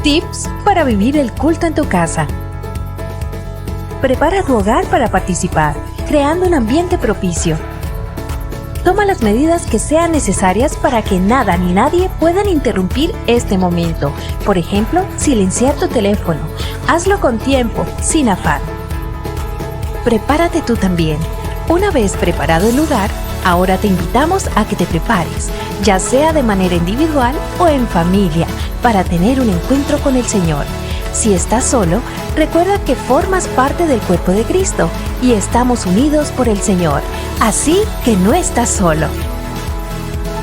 Tips para vivir el culto en tu casa. Prepara tu hogar para participar, creando un ambiente propicio. Toma las medidas que sean necesarias para que nada ni nadie puedan interrumpir este momento. Por ejemplo, silenciar tu teléfono. Hazlo con tiempo, sin afán. Prepárate tú también. Una vez preparado el lugar, ahora te invitamos a que te prepares, ya sea de manera individual o en familia, para tener un encuentro con el Señor. Si estás solo, recuerda que formas parte del cuerpo de Cristo y estamos unidos por el Señor, así que no estás solo.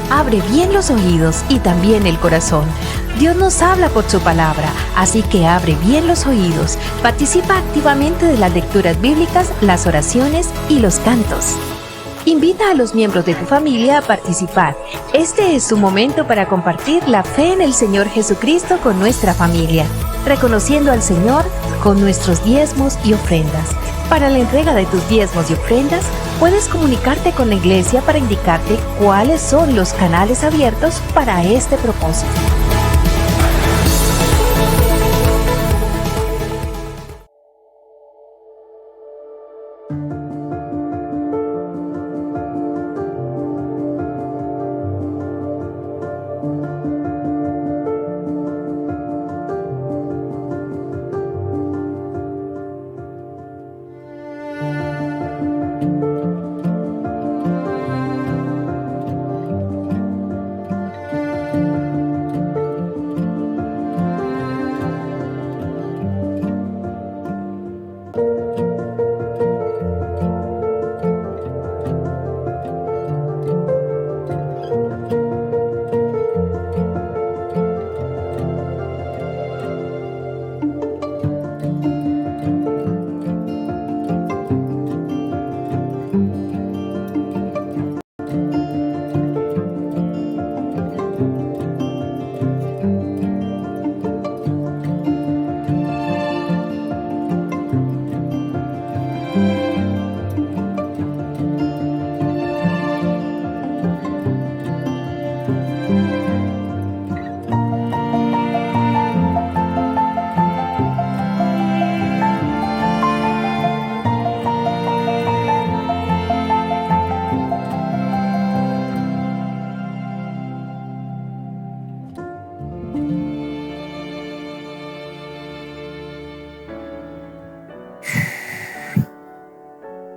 Abre bien los oídos y también el corazón. Dios nos habla por su palabra, así que abre bien los oídos. Participa activamente de las lecturas bíblicas, las oraciones y los cantos. Invita a los miembros de tu familia a participar. Este es su momento para compartir la fe en el Señor Jesucristo con nuestra familia, reconociendo al Señor con nuestros diezmos y ofrendas. Para la entrega de tus diezmos y ofrendas, puedes comunicarte con la iglesia para indicarte cuáles son los canales abiertos para este propósito.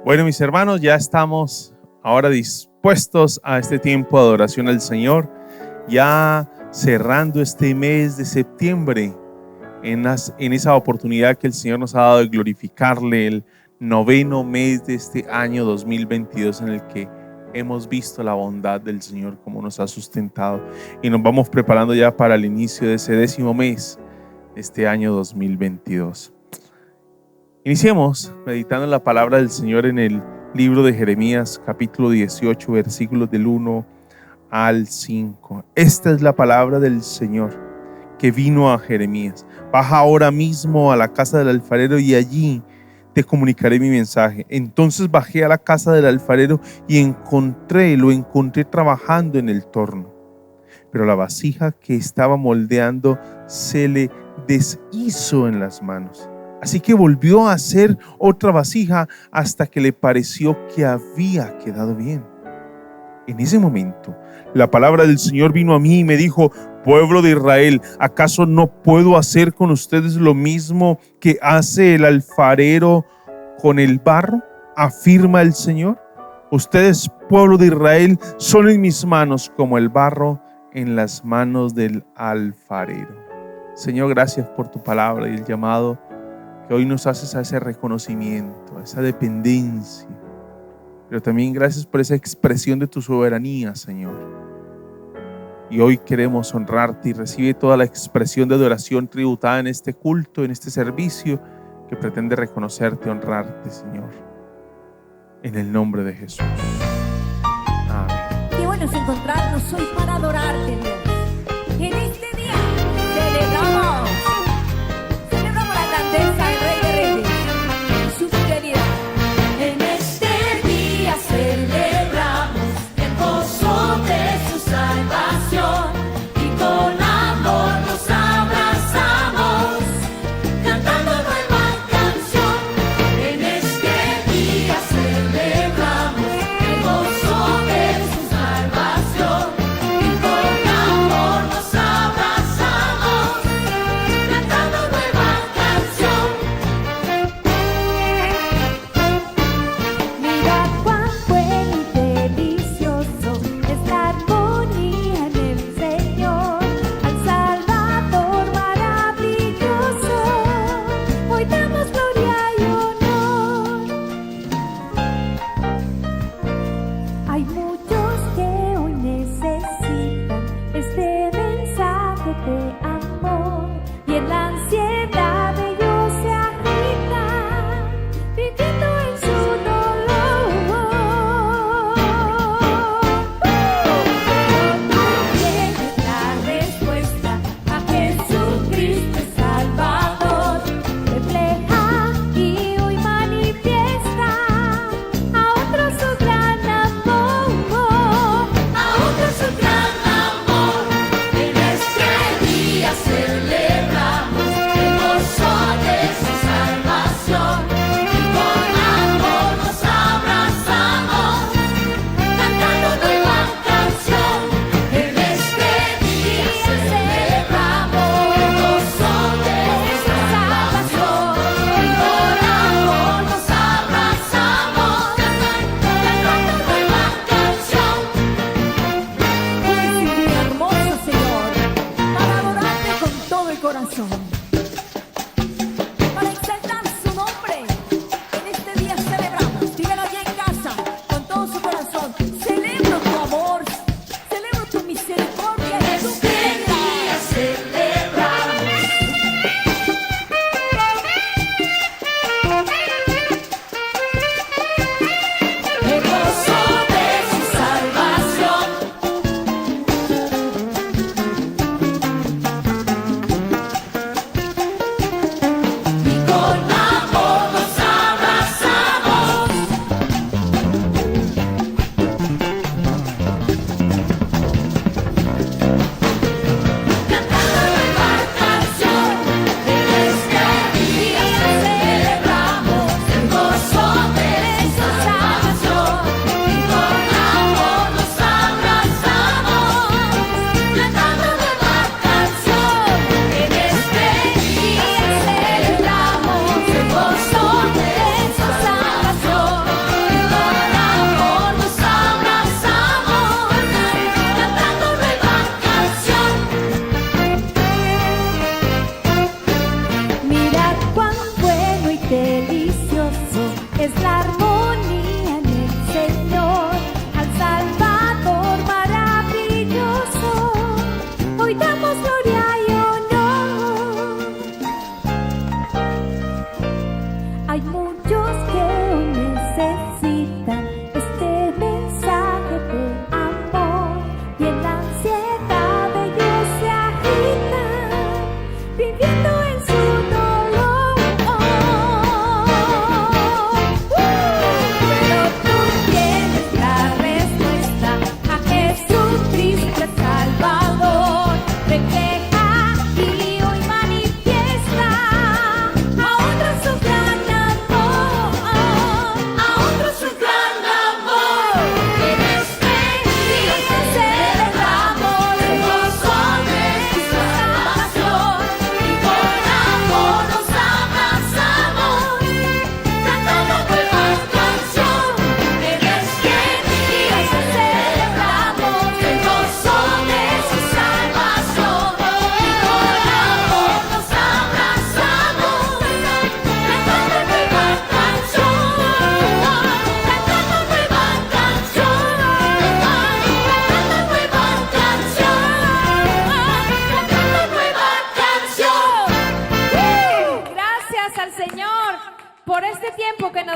Bueno, mis hermanos, ya estamos ahora dispuestos a este tiempo de adoración al Señor, ya cerrando este mes de septiembre en esa oportunidad que el Señor nos ha dado de glorificarle, el 9º mes de este año 2022 en el que hemos visto la bondad del Señor, cómo nos ha sustentado, y nos vamos preparando ya para el inicio de ese 10º mes de este año 2022. Iniciemos meditando en la palabra del Señor en el libro de Jeremías, capítulo 18, versículos del 1 al 5. Esta es la palabra del Señor que vino a Jeremías. Baja ahora mismo a la casa del alfarero y allí te comunicaré mi mensaje. Entonces bajé a la casa del alfarero y lo encontré trabajando en el torno. Pero la vasija que estaba moldeando se le deshizo en las manos. Así que volvió a hacer otra vasija hasta que le pareció que había quedado bien. En ese momento, la palabra del Señor vino a mí y me dijo: pueblo de Israel, ¿acaso no puedo hacer con ustedes lo mismo que hace el alfarero con el barro? Afirma el Señor. Ustedes, pueblo de Israel, son en mis manos como el barro en las manos del alfarero. Señor, gracias por tu palabra y el llamado que hoy nos haces a ese reconocimiento, a esa dependencia. Pero también gracias por esa expresión de tu soberanía, Señor. Y hoy queremos honrarte y recibe toda la expresión de adoración tributada en este culto, en este servicio que pretende reconocerte y honrarte, Señor. En el nombre de Jesús. Amén. Qué bueno es encontrarnos hoy para adorarte, Dios. En este día celebramos la grandeza del Rey de Reyes, su fidelidad. En este día celebramos el gozo de su salvación y con amor nos abrazamos.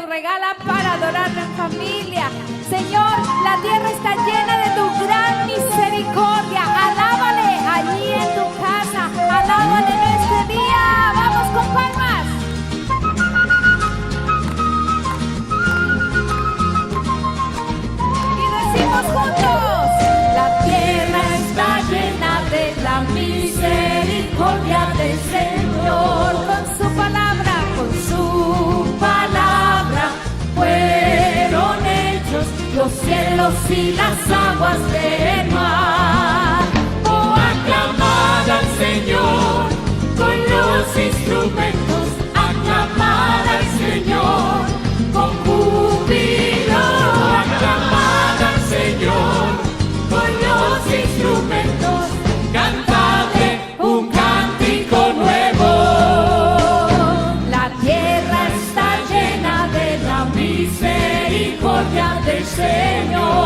nos regala para adorarlo en familia. Señor, la tierra está llena de tu gran misericordia. Alábale allí en tu casa. Alábale en este día. Vamos con palmas. Y decimos juntos: la tierra está llena de la misericordia del Señor. Con su palabra fueron hechos los cielos y las aguas del mar. Oh, aclamad al Señor con los instrumentos, aclamad al Señor con júbilo, aclamad al Señor con los instrumentos, cantadle un cántico nuevo. La tierra está llena de la misericordia del Señor.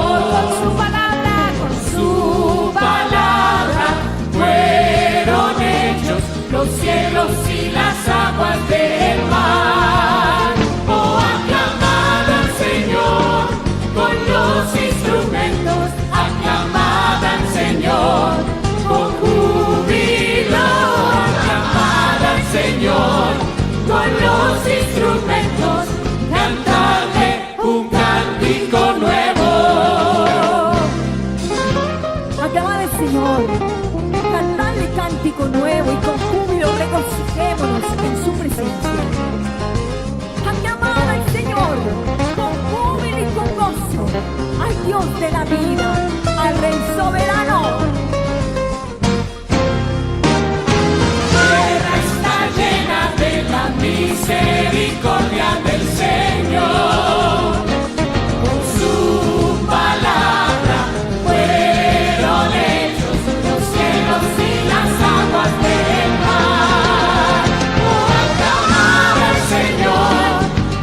Con su palabra fueron hechos los cielos y las aguas del mar. Oh, aclamad al Señor con los instrumentos, aclamad al Señor con júbilo, aclamad al Señor con los instrumentos, cantadle un cántico nuevo. aclamad al Señor, cantadle cántico nuevo y con júbilo regocijémonos en su presencia. Aclamad al Señor con júbilo y con gozo, al Dios de la vida, al Rey soberano. Tierra está llena de la misericordia del Señor. Con su palabra fueron hechos los cielos y las aguas del mar. Oh, aclamad al Señor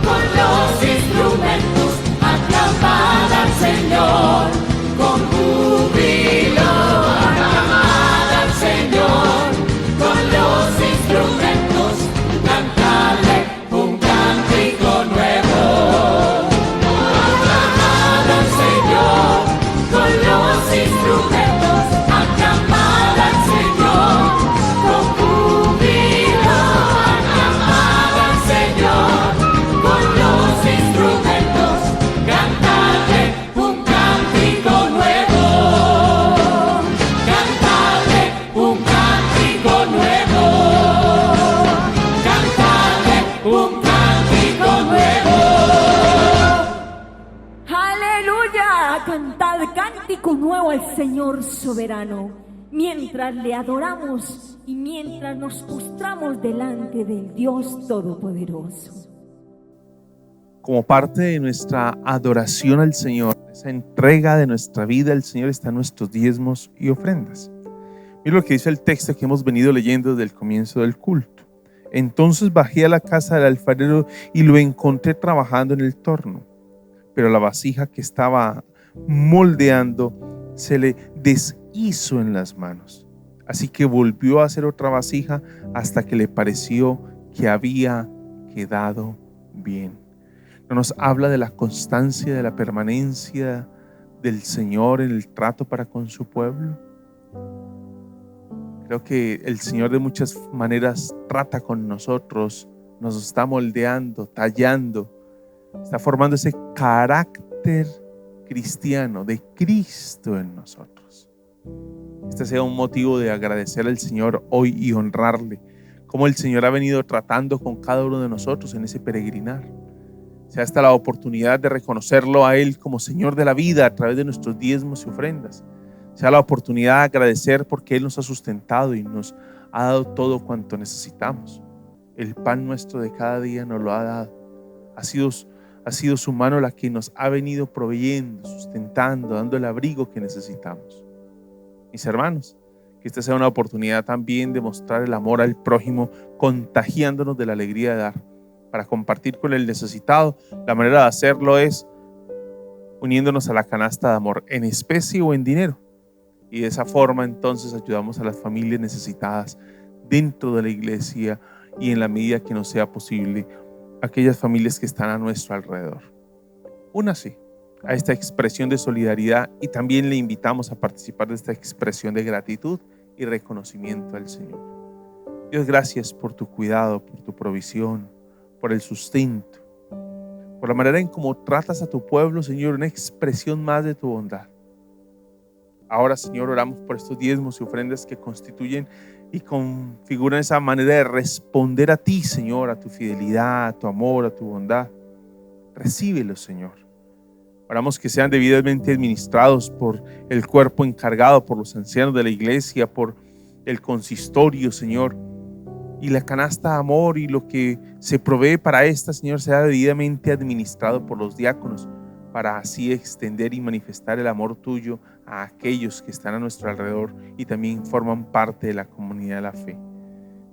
con los instrumentos, aclamad al Señor con júbilo, aclamad al Señor con los instrumentos, cantadle un cántico nuevo. Aclamad al Señor con los instrumentos, aclamad al Señor con júbilo, aclamad al Señor con los instrumentos, cantadle un cántico nuevo. Cantadle un cántico nuevo. Cantadle un cántico nuevo. ¡Aleluya! Cantad cántico nuevo al Señor soberano, mientras le adoramos y mientras nos postramos delante del Dios Todopoderoso. Como parte de nuestra adoración al Señor, esa entrega de nuestra vida al Señor, están nuestros diezmos y ofrendas. Mira lo que dice el texto que hemos venido leyendo desde el comienzo del culto. Entonces bajé a la casa del alfarero y lo encontré trabajando en el torno, pero la vasija que estaba moldeando se le deshizo en las manos. Así que volvió a hacer otra vasija hasta que le pareció que había quedado bien. No nos habla de la constancia, de la permanencia del Señor en el trato para con su pueblo. Creo que el Señor de muchas maneras trata con nosotros, nos está moldeando, tallando, está formando ese carácter cristiano de Cristo en nosotros. Este sea un motivo de agradecer al Señor hoy y honrarle, como el Señor ha venido tratando con cada uno de nosotros en ese peregrinar. Sea esta la oportunidad de reconocerlo a Él como Señor de la vida a través de nuestros diezmos y ofrendas. Sea la oportunidad de agradecer porque Él nos ha sustentado y nos ha dado todo cuanto necesitamos. El pan nuestro de cada día nos lo ha dado. Ha sido su mano la que nos ha venido proveyendo, sustentando, dando el abrigo que necesitamos. Mis hermanos, que esta sea una oportunidad también de mostrar el amor al prójimo, contagiándonos de la alegría de dar, para compartir con el necesitado. La manera de hacerlo es uniéndonos a la canasta de amor, en especie o en dinero. Y de esa forma entonces ayudamos a las familias necesitadas dentro de la iglesia y en la medida que nos sea posible aquellas familias que están a nuestro alrededor. Únase a esta expresión de solidaridad y también le invitamos a participar de esta expresión de gratitud y reconocimiento al Señor. Dios, gracias por tu cuidado, por tu provisión, por el sustento, por la manera en cómo tratas a tu pueblo, Señor, una expresión más de tu bondad. Ahora, Señor, oramos por estos diezmos y ofrendas que constituyen y configuran esa manera de responder a ti, Señor, a tu fidelidad, a tu amor, a tu bondad. Recíbelos, Señor. Oramos que sean debidamente administrados por el cuerpo encargado, por los ancianos de la iglesia, por el consistorio, Señor. Y la canasta de amor y lo que se provee para esta, Señor, sea debidamente administrado por los diáconos, para así extender y manifestar el amor tuyo a aquellos que están a nuestro alrededor y también forman parte de la comunidad de la fe.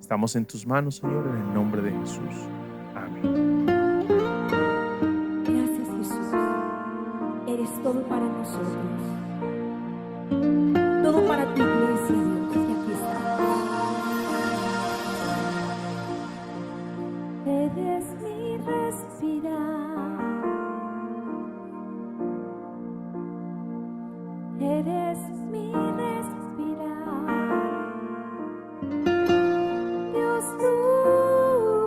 Estamos en tus manos, Señor, en el nombre de Jesús. Amén. Gracias, Jesús. Eres todo para nosotros. Todo para tu iglesia, Dios. Y aquí está. Eres mi respirar. Eres mi respirar. Dios, tu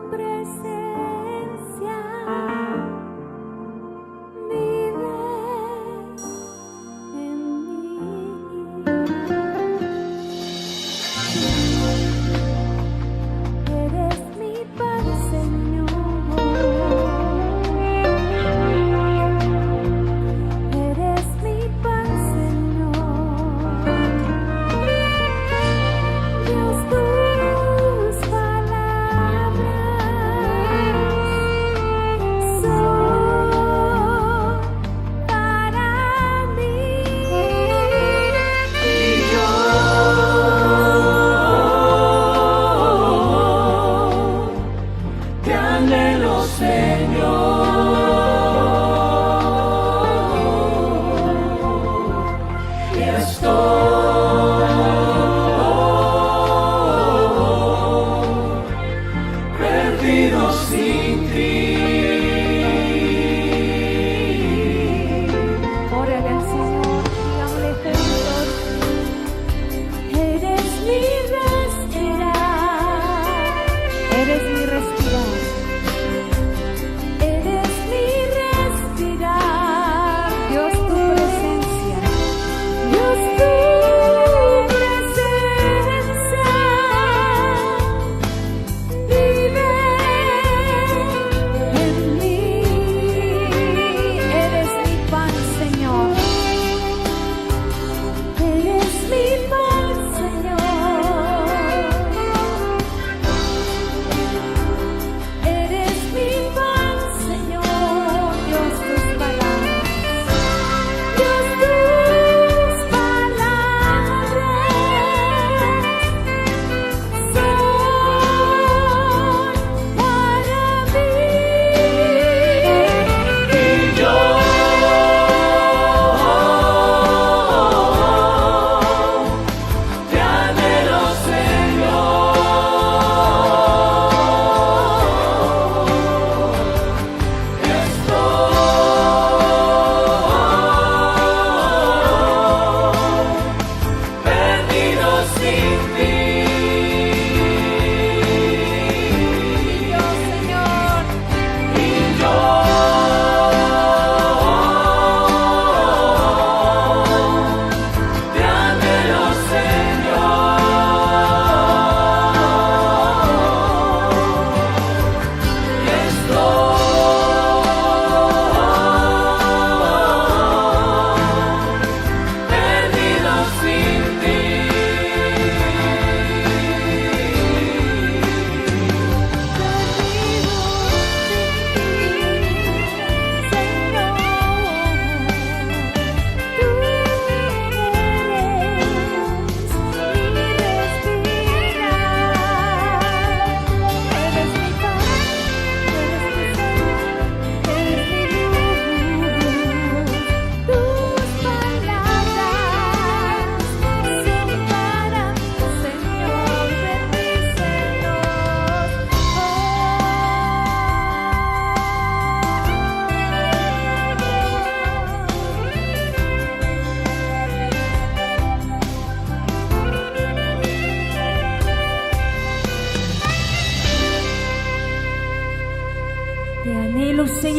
presencia vive en mí. Eres mi pan, Señor. Eres mi pan, Señor. Dios, tus palabras son para mí. Y yo te anhelo, Señor, y estoy perdido sin ti. Órale al Señor, digámosle juntos. Eres mi respirar. Eres mi respirar. Eres mi respirar. Dios, tu presencia. Dios, tu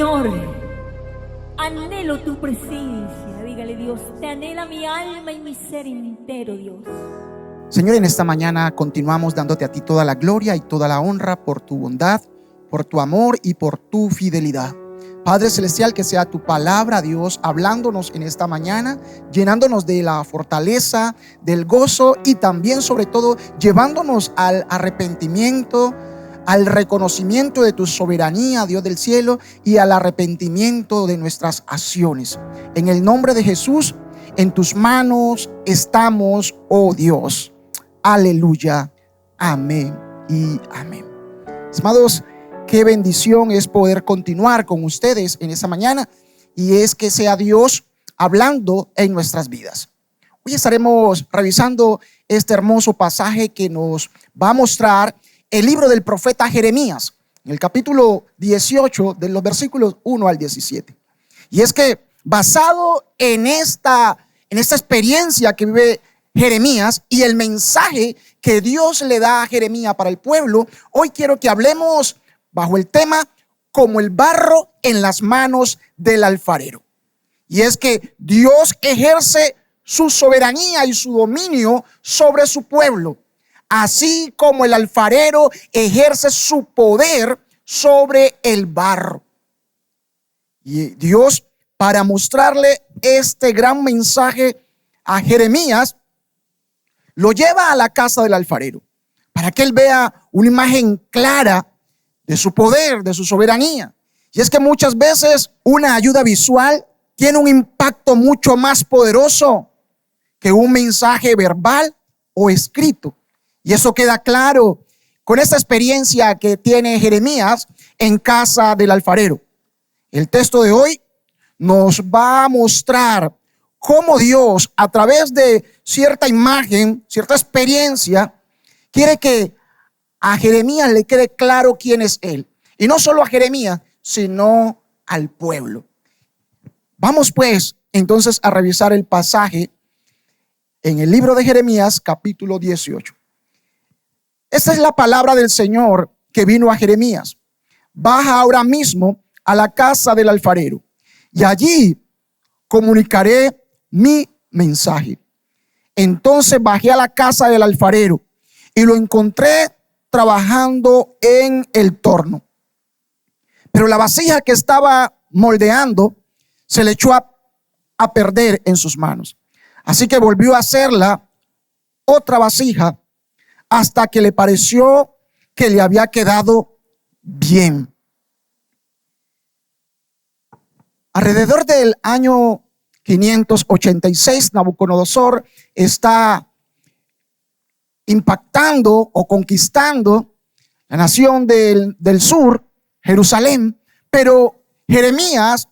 Señor, anhelo tu presencia. Dígale, Dios, te anhela mi alma y mi ser entero, Dios. Señor, en esta mañana continuamos dándote a ti toda la gloria y toda la honra por tu bondad, por tu amor y por tu fidelidad. Padre Celestial, que sea tu palabra, Dios, hablándonos en esta mañana, llenándonos de la fortaleza, del gozo y también, sobre todo, llevándonos al arrepentimiento, al reconocimiento de tu soberanía, Dios del cielo, y al arrepentimiento de nuestras acciones. En el nombre de Jesús, en tus manos estamos, oh Dios. Aleluya. Amén y amén. Amados, qué bendición es poder continuar con ustedes en esta mañana, y es que sea Dios hablando en nuestras vidas. Hoy estaremos revisando este hermoso pasaje que nos va a mostrar el libro del profeta Jeremías, en el capítulo 18, de los versículos 1 al 17. Y es que basado en esta experiencia que vive Jeremías y el mensaje que Dios le da a Jeremías para el pueblo, hoy quiero que hablemos bajo el tema como el barro en las manos del alfarero. Y es que Dios ejerce su soberanía y su dominio sobre su pueblo, así como el alfarero ejerce su poder sobre el barro. Y Dios, para mostrarle este gran mensaje a Jeremías, lo lleva a la casa del alfarero, para que él vea una imagen clara de su poder, de su soberanía. Y es que muchas veces una ayuda visual tiene un impacto mucho más poderoso que un mensaje verbal o escrito. Y eso queda claro con esta experiencia que tiene Jeremías en casa del alfarero. El texto de hoy nos va a mostrar cómo Dios, a través de cierta imagen, cierta experiencia, quiere que a Jeremías le quede claro quién es él. Y no solo a Jeremías, sino al pueblo. Vamos pues entonces a revisar el pasaje en el libro de Jeremías, capítulo 18. Esta es la palabra del Señor que vino a Jeremías. Baja ahora mismo a la casa del alfarero, y allí comunicaré mi mensaje. Entonces bajé a la casa del alfarero y lo encontré trabajando en el torno. Pero la vasija que estaba moldeando se le echó a perder en sus manos. Así que volvió a hacerla otra vasija hasta que le pareció que le había quedado bien. Alrededor del año 586, Nabucodonosor está impactando o conquistando la nación del sur, Jerusalén, pero Jeremías,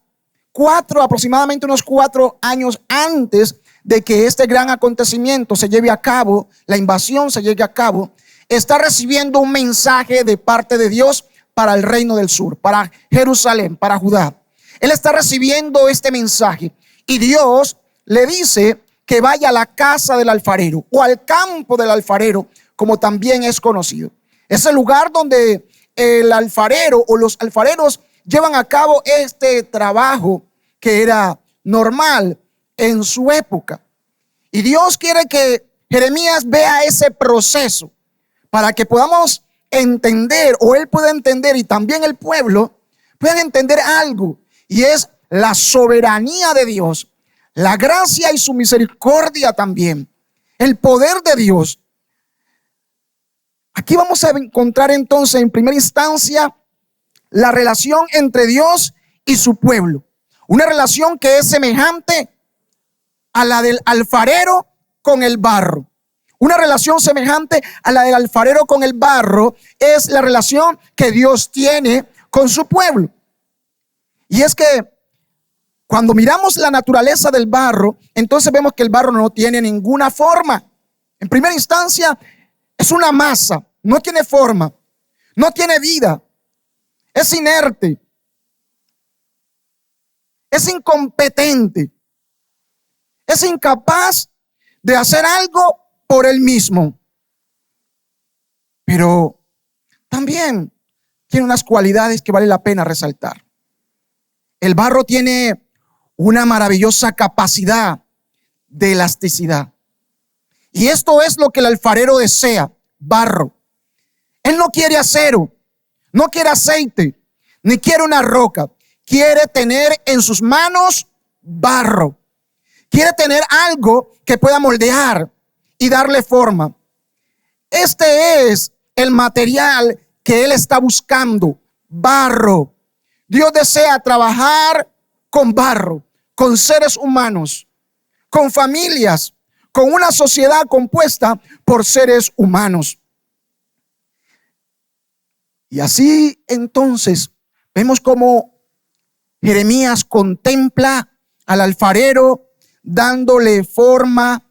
aproximadamente unos 4 años antes de que este gran acontecimiento se lleve a cabo, la invasión se lleve a cabo, está recibiendo un mensaje de parte de Dios para el reino del sur, para Jerusalén, para Judá. Él está recibiendo este mensaje y Dios le dice que vaya a la casa del alfarero o al campo del alfarero, como también es conocido. Es el lugar donde el alfarero o los alfareros llevan a cabo este trabajo que era normal en su época. Y Dios quiere que Jeremías vea ese proceso para que podamos entender, o él pueda entender, y también el pueblo puedan entender algo, y es la soberanía de Dios, la gracia y su misericordia también, el poder de Dios. Aquí vamos a encontrar entonces en primera instancia la relación entre Dios y su pueblo, una relación que es semejante a la del alfarero con el barro. Una relación semejante a la del alfarero con el barro es la relación que Dios tiene con su pueblo. Y es que cuando miramos la naturaleza del barro, entonces vemos que el barro no tiene ninguna forma. En primera instancia, es una masa, no tiene forma, no tiene vida, es inerte, es incompetente, es incapaz de hacer algo por él mismo. Pero también tiene unas cualidades que vale la pena resaltar. El barro tiene una maravillosa capacidad de elasticidad. Y esto es lo que el alfarero desea: barro. Él no quiere acero, no quiere aceite, ni quiere una roca. Quiere tener en sus manos barro. Quiere tener algo que pueda moldear y darle forma. Este es el material que él está buscando: barro. Dios desea trabajar con barro, con seres humanos, con familias, con una sociedad compuesta por seres humanos. Y así entonces vemos cómo Jeremías contempla al alfarero dándole forma,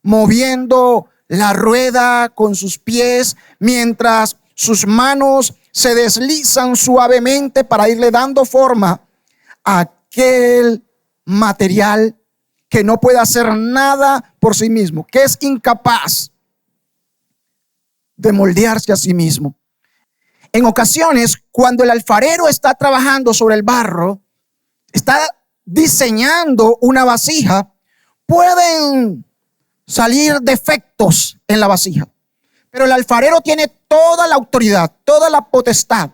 moviendo la rueda con sus pies, mientras sus manos se deslizan suavemente para irle dando forma a aquel material que no puede hacer nada por sí mismo, que es incapaz de moldearse a sí mismo. En ocasiones, cuando el alfarero está trabajando sobre el barro, está diseñando una vasija, pueden salir defectos en la vasija. Pero el alfarero tiene toda la autoridad, toda la potestad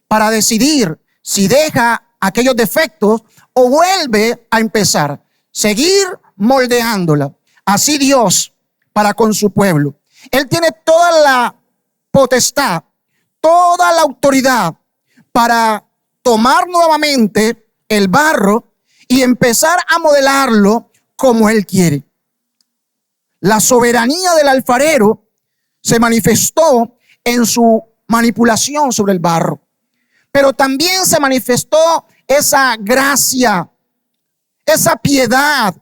para decidir si deja aquellos defectos o vuelve a empezar, seguir moldeándola. Así Dios para con su pueblo. Él tiene toda la potestad, toda la autoridad para tomar nuevamente el barro y empezar a modelarlo como Él quiere. La soberanía del alfarero se manifestó en su manipulación sobre el barro, pero también se manifestó esa gracia, esa piedad,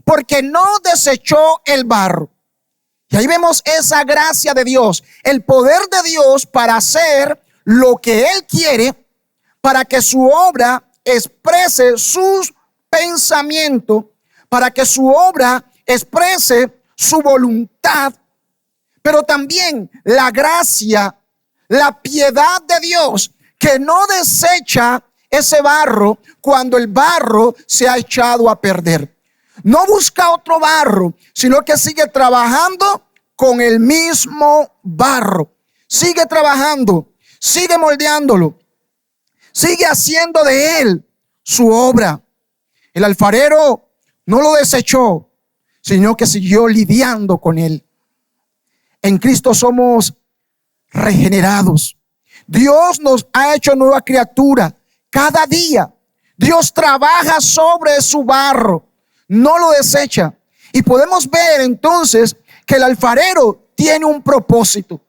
porque no desechó el barro. Y ahí vemos esa gracia de Dios, el poder de Dios para hacer lo que Él quiere, para que su obra exprese sus pensamientos, para que su obra exprese su voluntad, pero también la gracia, la piedad de Dios, que no desecha ese barro cuando el barro se ha echado a perder. No busca otro barro, sino que sigue trabajando con el mismo barro. Sigue trabajando, sigue moldeándolo, sigue haciendo de él su obra. El alfarero no lo desechó, sino que siguió lidiando con él. En Cristo somos regenerados. Dios nos ha hecho nueva criatura. Cada día Dios trabaja sobre su barro, no lo desecha. Y podemos ver entonces que el alfarero tiene un propósito.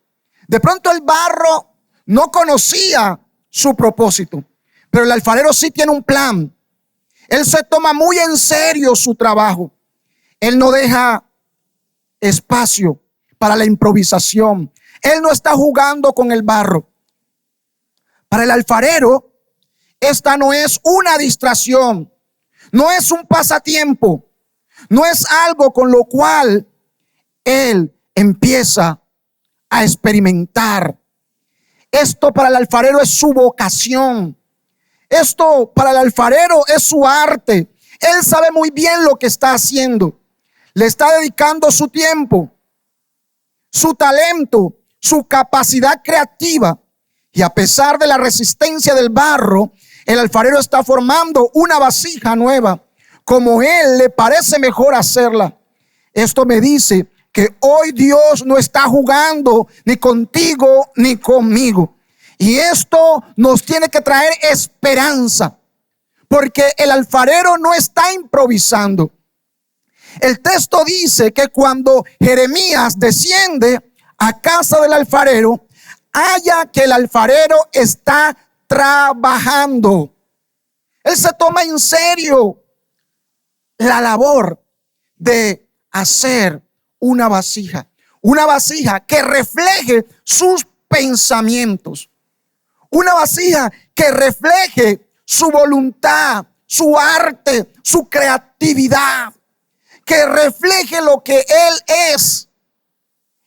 De pronto el barro no conocía su propósito, pero el alfarero sí tiene un plan. Él se toma muy en serio su trabajo. Él no deja espacio para la improvisación. Él no está jugando con el barro. Para el alfarero, esta no es una distracción, no es un pasatiempo, no es algo con lo cual él empieza a experimentar. Esto para el alfarero es su vocación. Esto para el alfarero es su arte. Él sabe muy bien lo que está haciendo. Le está dedicando su tiempo, su talento, su capacidad creativa. Y a pesar de la resistencia del barro, el alfarero está formando una vasija nueva, como él le parece mejor hacerla. Esto me dice que hoy Dios no está jugando ni contigo ni conmigo. Y esto nos tiene que traer esperanza, porque el alfarero no está improvisando. El texto dice que cuando Jeremías desciende a casa del alfarero, halla que el alfarero está trabajando. Él se toma en serio la labor de hacer una vasija que refleje sus pensamientos, una vasija que refleje su voluntad, su arte, su creatividad, que refleje lo que él es.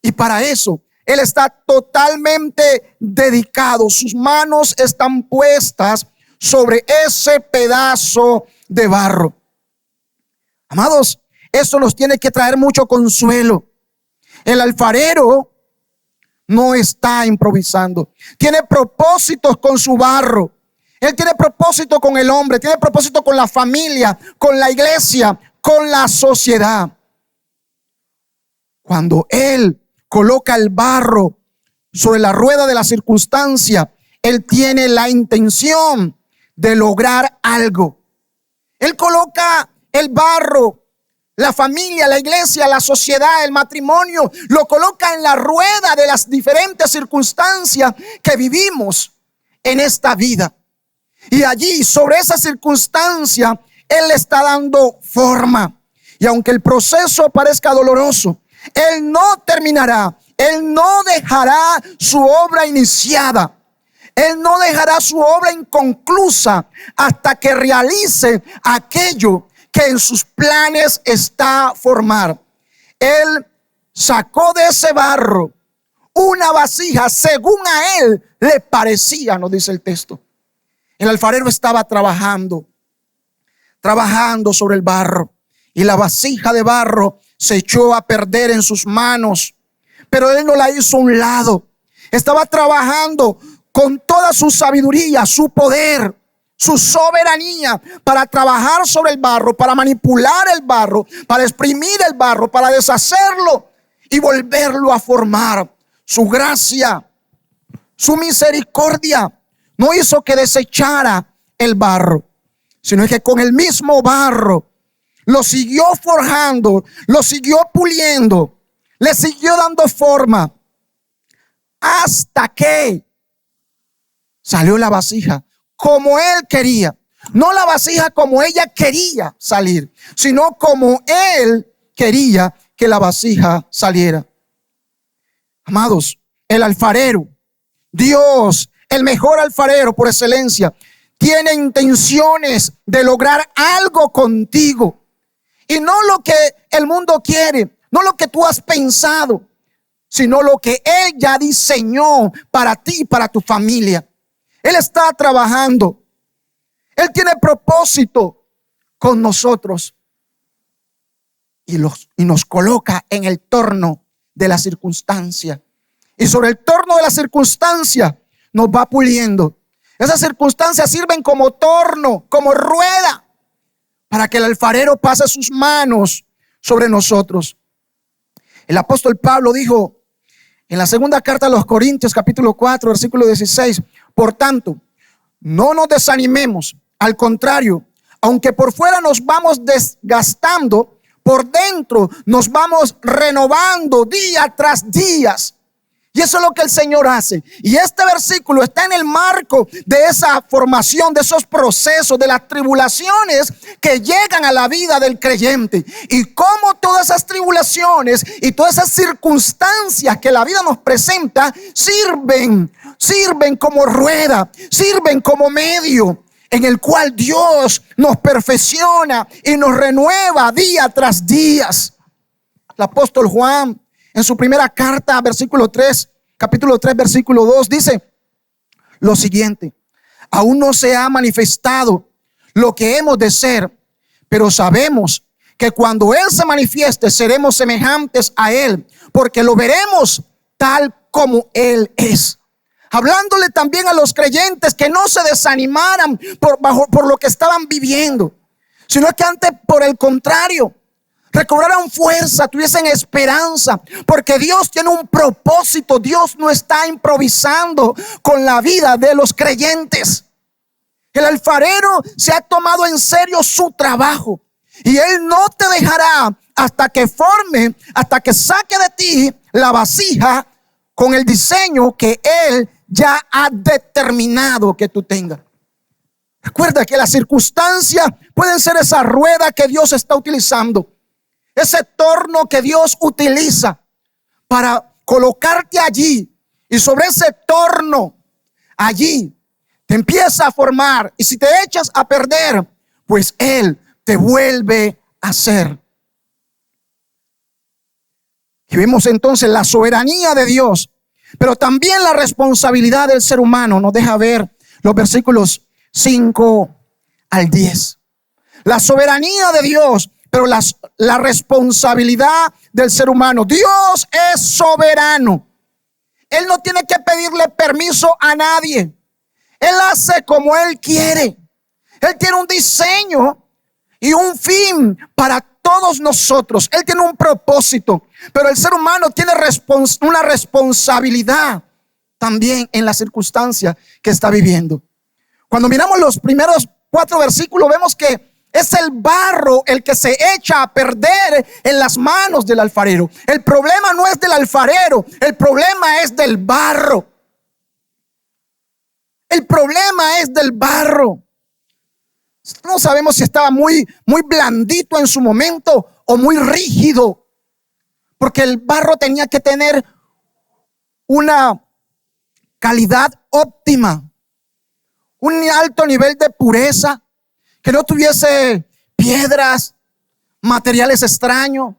Y para eso él está totalmente dedicado. Sus manos están puestas sobre ese pedazo de barro. Amados, esto nos tiene que traer mucho consuelo. El alfarero no está improvisando. Tiene propósitos con su barro. Él tiene propósito con el hombre, tiene propósito con la familia, con la iglesia, con la sociedad. Cuando Él coloca el barro sobre la rueda de la circunstancia, Él tiene la intención de lograr algo. Él coloca el barro, la familia, la iglesia, la sociedad, el matrimonio, lo coloca en la rueda de las diferentes circunstancias que vivimos en esta vida. Y allí, sobre esa circunstancia, Él le está dando forma. Y aunque el proceso parezca doloroso, Él no terminará. Él no dejará su obra iniciada. Él no dejará su obra inconclusa hasta que realice aquello que en sus planes está formar. Él sacó de ese barro una vasija según a Él le parecía, nos dice el texto. El alfarero estaba trabajando sobre el barro, y la vasija de barro se echó a perder en sus manos, pero Él no la hizo a un lado. Estaba trabajando con toda su sabiduría, su poder, su soberanía, para trabajar sobre el barro, para manipular el barro, para exprimir el barro, para deshacerlo y volverlo a formar. Su gracia, su misericordia no hizo que desechara el barro, sino que con el mismo barro lo siguió forjando, lo siguió puliendo, le siguió dando forma, hasta que salió la vasija como Él quería. No la vasija como ella quería salir, sino como Él quería que la vasija saliera. Amados, el alfarero, Dios, el mejor alfarero por excelencia, tiene intenciones de lograr algo contigo. Y no lo que el mundo quiere, no lo que tú has pensado, sino lo que Él ya diseñó para ti y para tu familia. Él está trabajando. Él tiene propósito con nosotros. Y nos coloca en el torno de la circunstancia. Y sobre el torno de la circunstancia nos va puliendo. Esas circunstancias sirven como torno, como rueda, para que el alfarero pase sus manos sobre nosotros. El apóstol Pablo dijo en la segunda carta a los Corintios, capítulo 4, versículo 16: por tanto, no nos desanimemos, al contrario, aunque por fuera nos vamos desgastando, por dentro nos vamos renovando día tras día. Y eso es lo que el Señor hace. Y este versículo está en el marco de esa formación, de esos procesos, de las tribulaciones que llegan a la vida del creyente. Y cómo todas esas tribulaciones y todas esas circunstancias que la vida nos presenta sirven como rueda, sirven como medio en el cual Dios nos perfecciona y nos renueva día tras día. El apóstol Juan, en su primera carta, capítulo 3, versículo 2, dice lo siguiente: aún no se ha manifestado lo que hemos de ser, pero sabemos que cuando Él se manifieste seremos semejantes a Él, porque lo veremos tal como Él es. Hablándole también a los creyentes que no se desanimaran por lo que estaban viviendo, sino que antes, por el contrario, recobraran fuerza, tuviesen esperanza, porque Dios tiene un propósito. Dios no está improvisando con la vida de los creyentes. El alfarero se ha tomado en serio su trabajo, y Él no te dejará hasta que forme, hasta que saque de ti la vasija con el diseño que Él ya ha determinado que tú tengas. Recuerda que las circunstancias pueden ser esa rueda que Dios está utilizando, ese torno que Dios utiliza para colocarte allí. Y sobre ese torno, allí te empieza a formar. Y si te echas a perder, pues Él te vuelve a hacer. Y vemos entonces la soberanía de Dios, pero también la responsabilidad del ser humano. Nos deja ver los versículos 5 al 10. La soberanía de Dios, pero la responsabilidad del ser humano. Dios es soberano. Él no tiene que pedirle permiso a nadie. Él hace como Él quiere. Él tiene un diseño y un fin para todos nosotros. Él tiene un propósito, pero el ser humano tiene una responsabilidad también en la circunstancia que está viviendo. Cuando miramos los primeros 4 versículos, vemos que es el barro el que se echa a perder en las manos del alfarero. El problema no es del alfarero, el problema es del barro. El problema es del barro. No sabemos si estaba muy blandito en su momento o muy rígido, porque el barro tenía que tener una calidad óptima, un alto nivel de pureza, que no tuviese piedras, materiales extraños,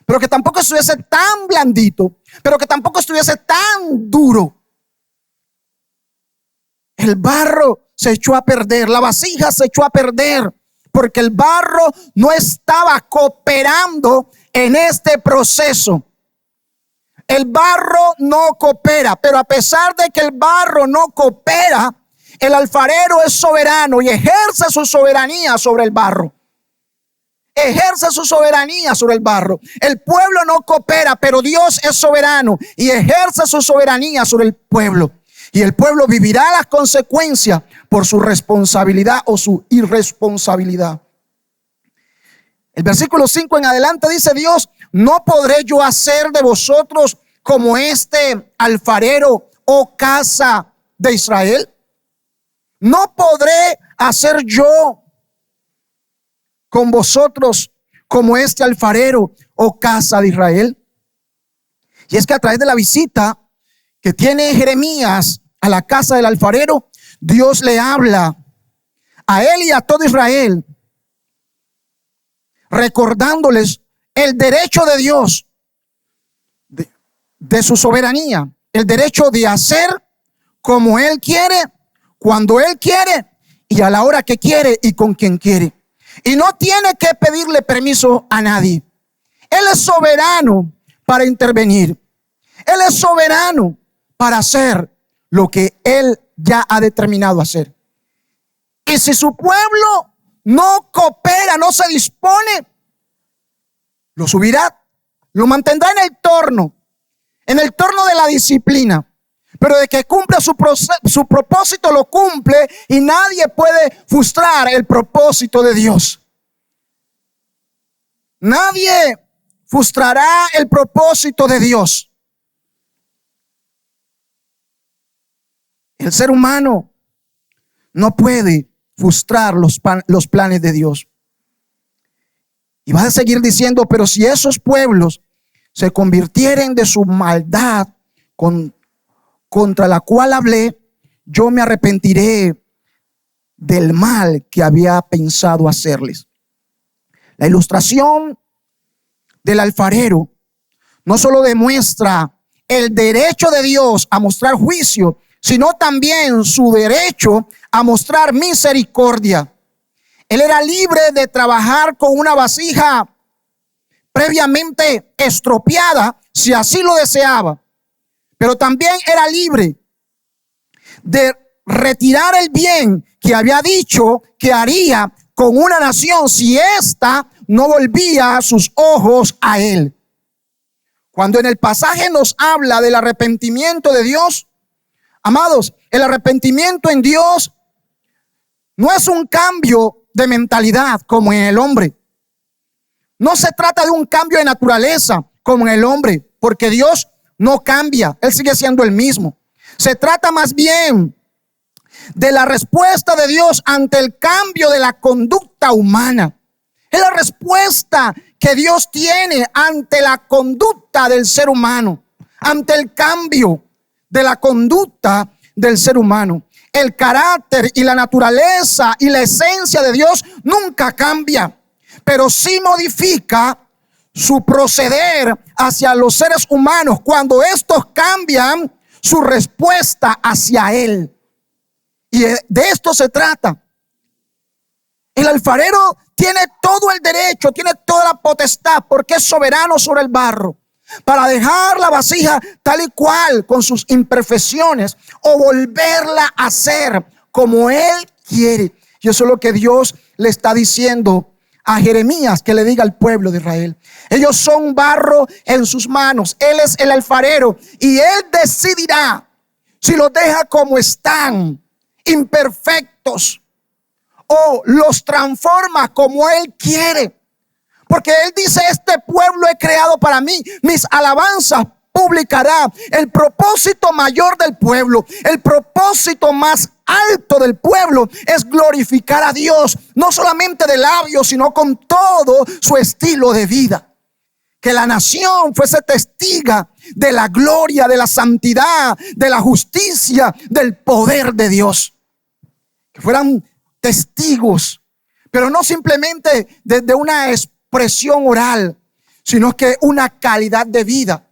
pero que tampoco estuviese tan blandito, pero que tampoco estuviese tan duro. El barro se echó a perder, la vasija se echó a perder, porque el barro no estaba cooperando en este proceso. El barro no coopera, pero a pesar de que el barro no coopera, el alfarero es soberano y ejerce su soberanía sobre el barro. Ejerce su soberanía sobre el barro. El pueblo no coopera, pero Dios es soberano y ejerce su soberanía sobre el pueblo. Y el pueblo vivirá las consecuencias por su responsabilidad o su irresponsabilidad. El versículo 5 en adelante dice: Dios, ¿no podré yo hacer de vosotros como este alfarero, oh casa de Israel? ¿No podré hacer yo con vosotros como este alfarero, oh casa de Israel? Y es que a través de la visita que tiene Jeremías a la casa del alfarero, Dios le habla a él y a todo Israel, recordándoles el derecho de Dios, de su soberanía, el derecho de hacer como Él quiere, cuando Él quiere y a la hora que quiere y con quien quiere. Y no tiene que pedirle permiso a nadie. Él es soberano para intervenir. Él es soberano para hacer lo que Él ya ha determinado hacer. Y si su pueblo no coopera, no se dispone, lo subirá, lo mantendrá en el torno de la disciplina. Pero de que cumple su propósito, lo cumple, y nadie puede frustrar el propósito de Dios. Nadie frustrará el propósito de Dios. El ser humano no puede frustrar los planes de Dios. Y va a seguir diciendo: pero si esos pueblos se convirtieren de su maldad contra la cual hablé, yo me arrepentiré del mal que había pensado hacerles. La ilustración del alfarero no solo demuestra el derecho de Dios a mostrar juicio, sino también su derecho a mostrar misericordia. Él era libre de trabajar con una vasija previamente estropeada, si así lo deseaba, pero también era libre de retirar el bien que había dicho que haría con una nación si ésta no volvía sus ojos a él. Cuando en el pasaje nos habla del arrepentimiento de Dios, amados, el arrepentimiento en Dios no es un cambio de mentalidad como en el hombre. No se trata de un cambio de naturaleza como en el hombre, porque Dios no cambia, Él sigue siendo el mismo. Se trata más bien de la respuesta de Dios ante el cambio de la conducta humana. Es la respuesta que Dios tiene ante la conducta del ser humano, ante el cambio de la conducta del ser humano. El carácter y la naturaleza y la esencia de Dios nunca cambia, pero sí modifica su proceder hacia los seres humanos cuando estos cambian su respuesta hacia Él. Y de esto se trata. El alfarero tiene todo el derecho, tiene toda la potestad, porque es soberano sobre el barro, para dejar la vasija tal y cual, con sus imperfecciones, o volverla a hacer como Él quiere. Y eso es lo que Dios le está diciendo a Jeremías, que le diga al pueblo de Israel. Ellos son barro en sus manos. Él es el alfarero y Él decidirá si los deja como están, imperfectos, o los transforma como Él quiere. Porque Él dice: este pueblo he creado para mí, mis alabanzas publicará. El propósito mayor del pueblo, el propósito más alto del pueblo, es glorificar a Dios, no solamente de labios, sino con todo su estilo de vida. Que la nación fuese testiga de la gloria, de la santidad, de la justicia, del poder de Dios. Que fueran testigos, pero no simplemente desde una expresión oral, sino que una calidad de vida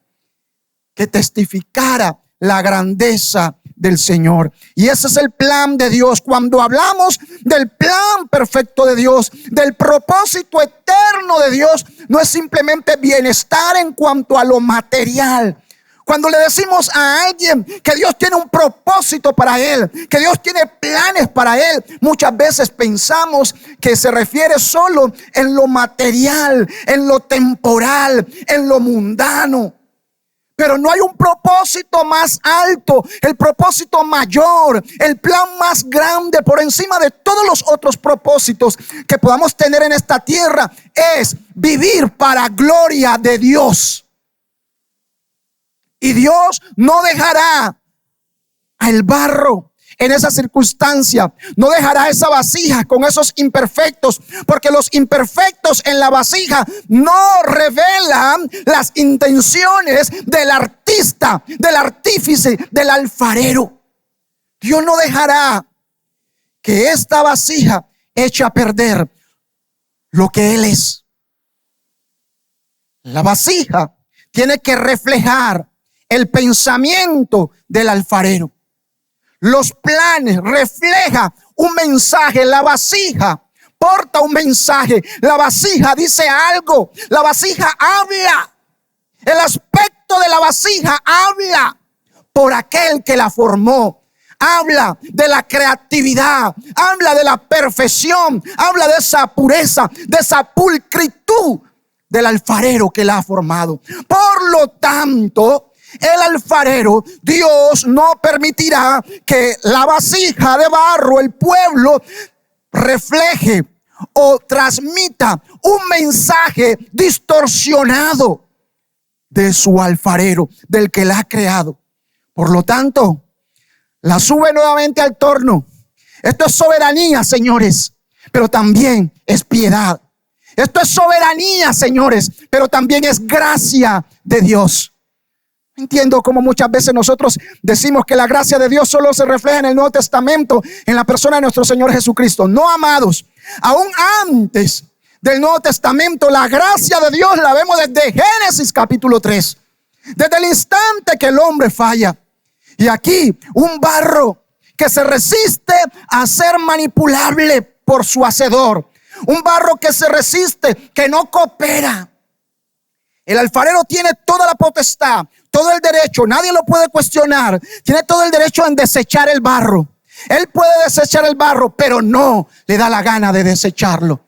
que testificara la grandeza del Señor. Y ese es el plan de Dios. Cuando hablamos del plan perfecto de Dios, del propósito eterno de Dios, no es simplemente bienestar en cuanto a lo material. Cuando le decimos a alguien que Dios tiene un propósito para él, que Dios tiene planes para él, muchas veces pensamos que se refiere solo en lo material, en lo temporal, en lo mundano. Pero no hay un propósito más alto, el propósito mayor, el plan más grande por encima de todos los otros propósitos que podamos tener en esta tierra. Es vivir para gloria de Dios. Y Dios no dejará al barro en esa circunstancia, no dejará esa vasija con esos imperfectos, porque los imperfectos en la vasija no revelan las intenciones del artista, del artífice, del alfarero. Dios no dejará que esta vasija eche a perder lo que Él es. La vasija tiene que reflejar el pensamiento del alfarero. Los planes refleja un mensaje. La vasija porta un mensaje. La vasija dice algo. La vasija habla. El aspecto de la vasija habla por aquel que la formó. Habla de la creatividad. Habla de la perfección. Habla de esa pureza, de esa pulcritud del alfarero que la ha formado. Por lo tanto, el alfarero, Dios no permitirá que la vasija de barro, el pueblo, refleje o transmita un mensaje distorsionado de su alfarero, del que la ha creado. Por lo tanto, la sube nuevamente al torno. Esto es soberanía, señores, pero también es piedad. Esto es soberanía, señores, pero también es gracia de Dios. Entiendo cómo muchas veces nosotros decimos que la gracia de Dios solo se refleja en el Nuevo Testamento, en la persona de nuestro Señor Jesucristo. No, amados, aún antes del Nuevo Testamento, la gracia de Dios la vemos desde Génesis capítulo 3. Desde el instante que el hombre falla. Y aquí un barro que se resiste a ser manipulable por su hacedor. Un barro que se resiste, que no coopera. El alfarero tiene toda la potestad, todo el derecho, nadie lo puede cuestionar. Tiene todo el derecho en desechar el barro. Él puede desechar el barro, pero no le da la gana de desecharlo.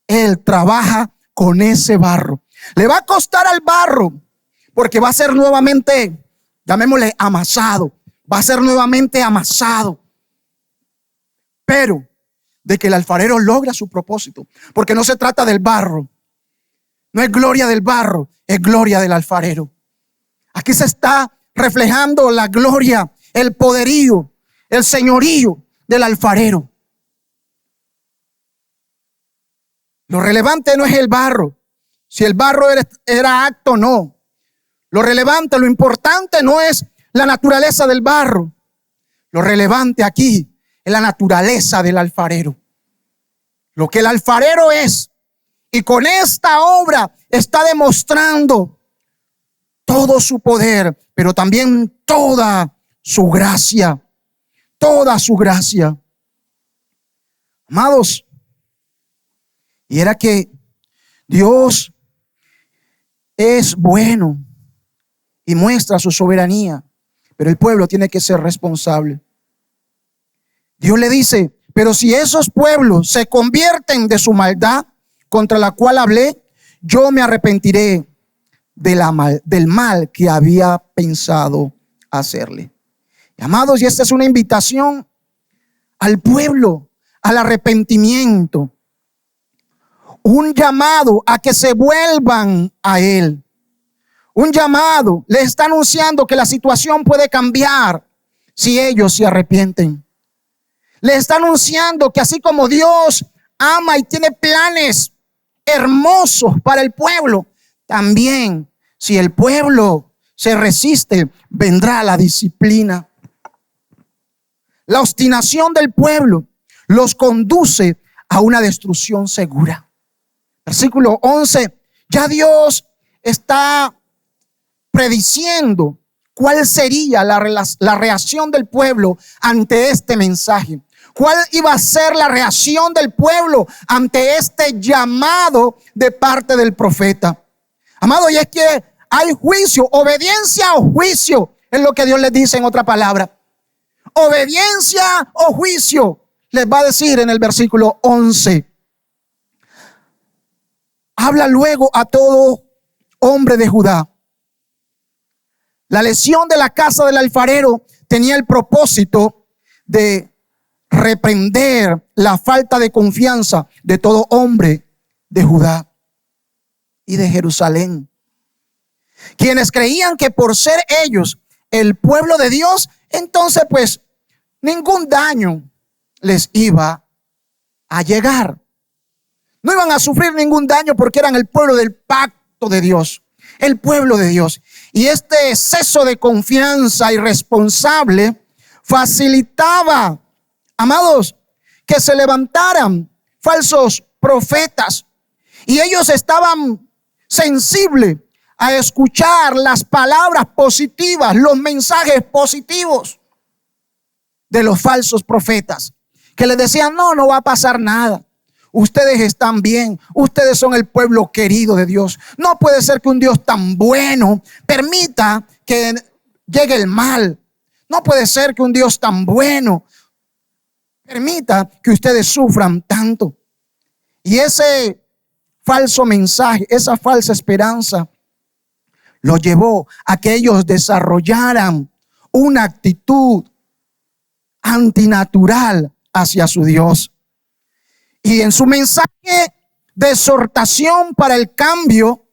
Él trabaja con ese barro. Le va a costar al barro, porque va a ser nuevamente, llamémosle amasado. Va a ser nuevamente amasado. Pero de que el alfarero logra su propósito, porque no se trata del barro. No es gloria del barro, es gloria del alfarero. Aquí se está reflejando la gloria, el poderío, el señorío del alfarero. Lo relevante no es el barro, si el barro era apto o no. Lo relevante, lo importante no es la naturaleza del barro. Lo relevante aquí es la naturaleza del alfarero. Lo que el alfarero es. Y con esta obra está demostrando todo su poder, pero también toda su gracia. toda su gracia. Amados, y era que Dios es bueno y muestra su soberanía, pero el pueblo tiene que ser responsable. Dios le dice: pero si esos pueblos se convierten de su maldad contra la cual hablé, yo me arrepentiré del mal que había pensado hacerle. Amados, y esta es una invitación al pueblo, al arrepentimiento, un llamado a que se vuelvan a Él, un llamado. Les está anunciando que la situación puede cambiar si ellos se arrepienten. Les está anunciando que así como Dios ama y tiene planes hermosos para el pueblo, también si el pueblo se resiste, vendrá la disciplina. La obstinación del pueblo los conduce a una destrucción segura. Versículo 11, ya Dios está prediciendo cuál sería la reacción del pueblo ante este mensaje. ¿Cuál iba a ser la reacción del pueblo ante este llamado de parte del profeta? Amado, y es que hay juicio, obediencia o juicio, es lo que Dios les dice en otra palabra. Obediencia o juicio, les va a decir en el versículo 11. Habla luego a todo hombre de Judá. La lesión de la casa del alfarero tenía el propósito de reprender la falta de confianza de todo hombre de Judá y de Jerusalén, quienes creían que por ser ellos el pueblo de Dios, entonces pues ningún daño les iba a llegar. No iban a sufrir ningún daño porque eran el pueblo del pacto de Dios, el pueblo de Dios. Y este exceso de confianza irresponsable facilitaba, amados, que se levantaran falsos profetas. Y ellos estaban sensibles a escuchar las palabras positivas, los mensajes positivos de los falsos profetas, que les decían: no va a pasar nada. Ustedes están bien. Ustedes son el pueblo querido de Dios. No puede ser que un Dios tan bueno permita que llegue el mal. No puede ser que un Dios tan bueno permita que ustedes sufran tanto. Y ese falso mensaje, esa falsa esperanza, lo llevó a que ellos desarrollaran una actitud antinatural hacia su Dios. Y en su mensaje de exhortación para el cambio,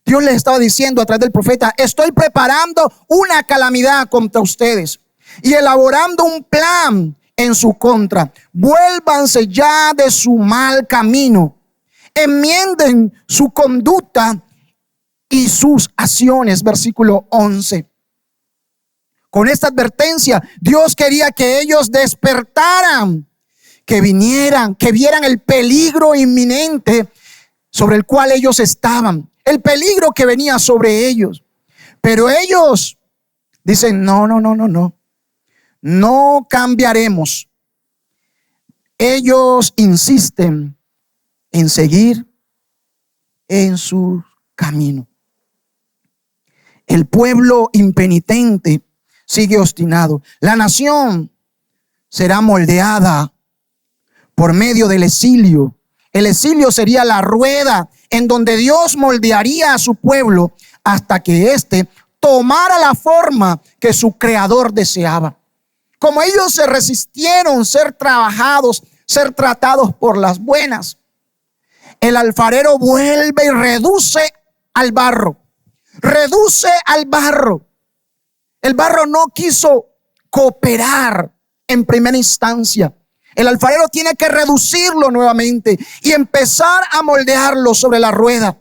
Dios les estaba diciendo a través del profeta: estoy preparando una calamidad contra ustedes y elaborando un plan en su contra. Vuélvanse ya de su mal camino, enmienden su conducta y sus acciones. Versículo 11. Con esta advertencia, Dios quería que ellos despertaran, que vinieran, que vieran el peligro inminente sobre el cual ellos estaban, el peligro que venía sobre ellos. Pero ellos dicen: no cambiaremos. Ellos insisten en seguir en su camino. El pueblo impenitente sigue obstinado. La nación será moldeada por medio del exilio. El exilio sería la rueda en donde Dios moldearía a su pueblo hasta que éste tomara la forma que su creador deseaba. Como ellos se resistieron ser trabajados, ser tratados por las buenas, el alfarero vuelve y reduce al barro. Reduce al barro. El barro no quiso cooperar en primera instancia. El alfarero tiene que reducirlo nuevamente y empezar a moldearlo sobre la rueda.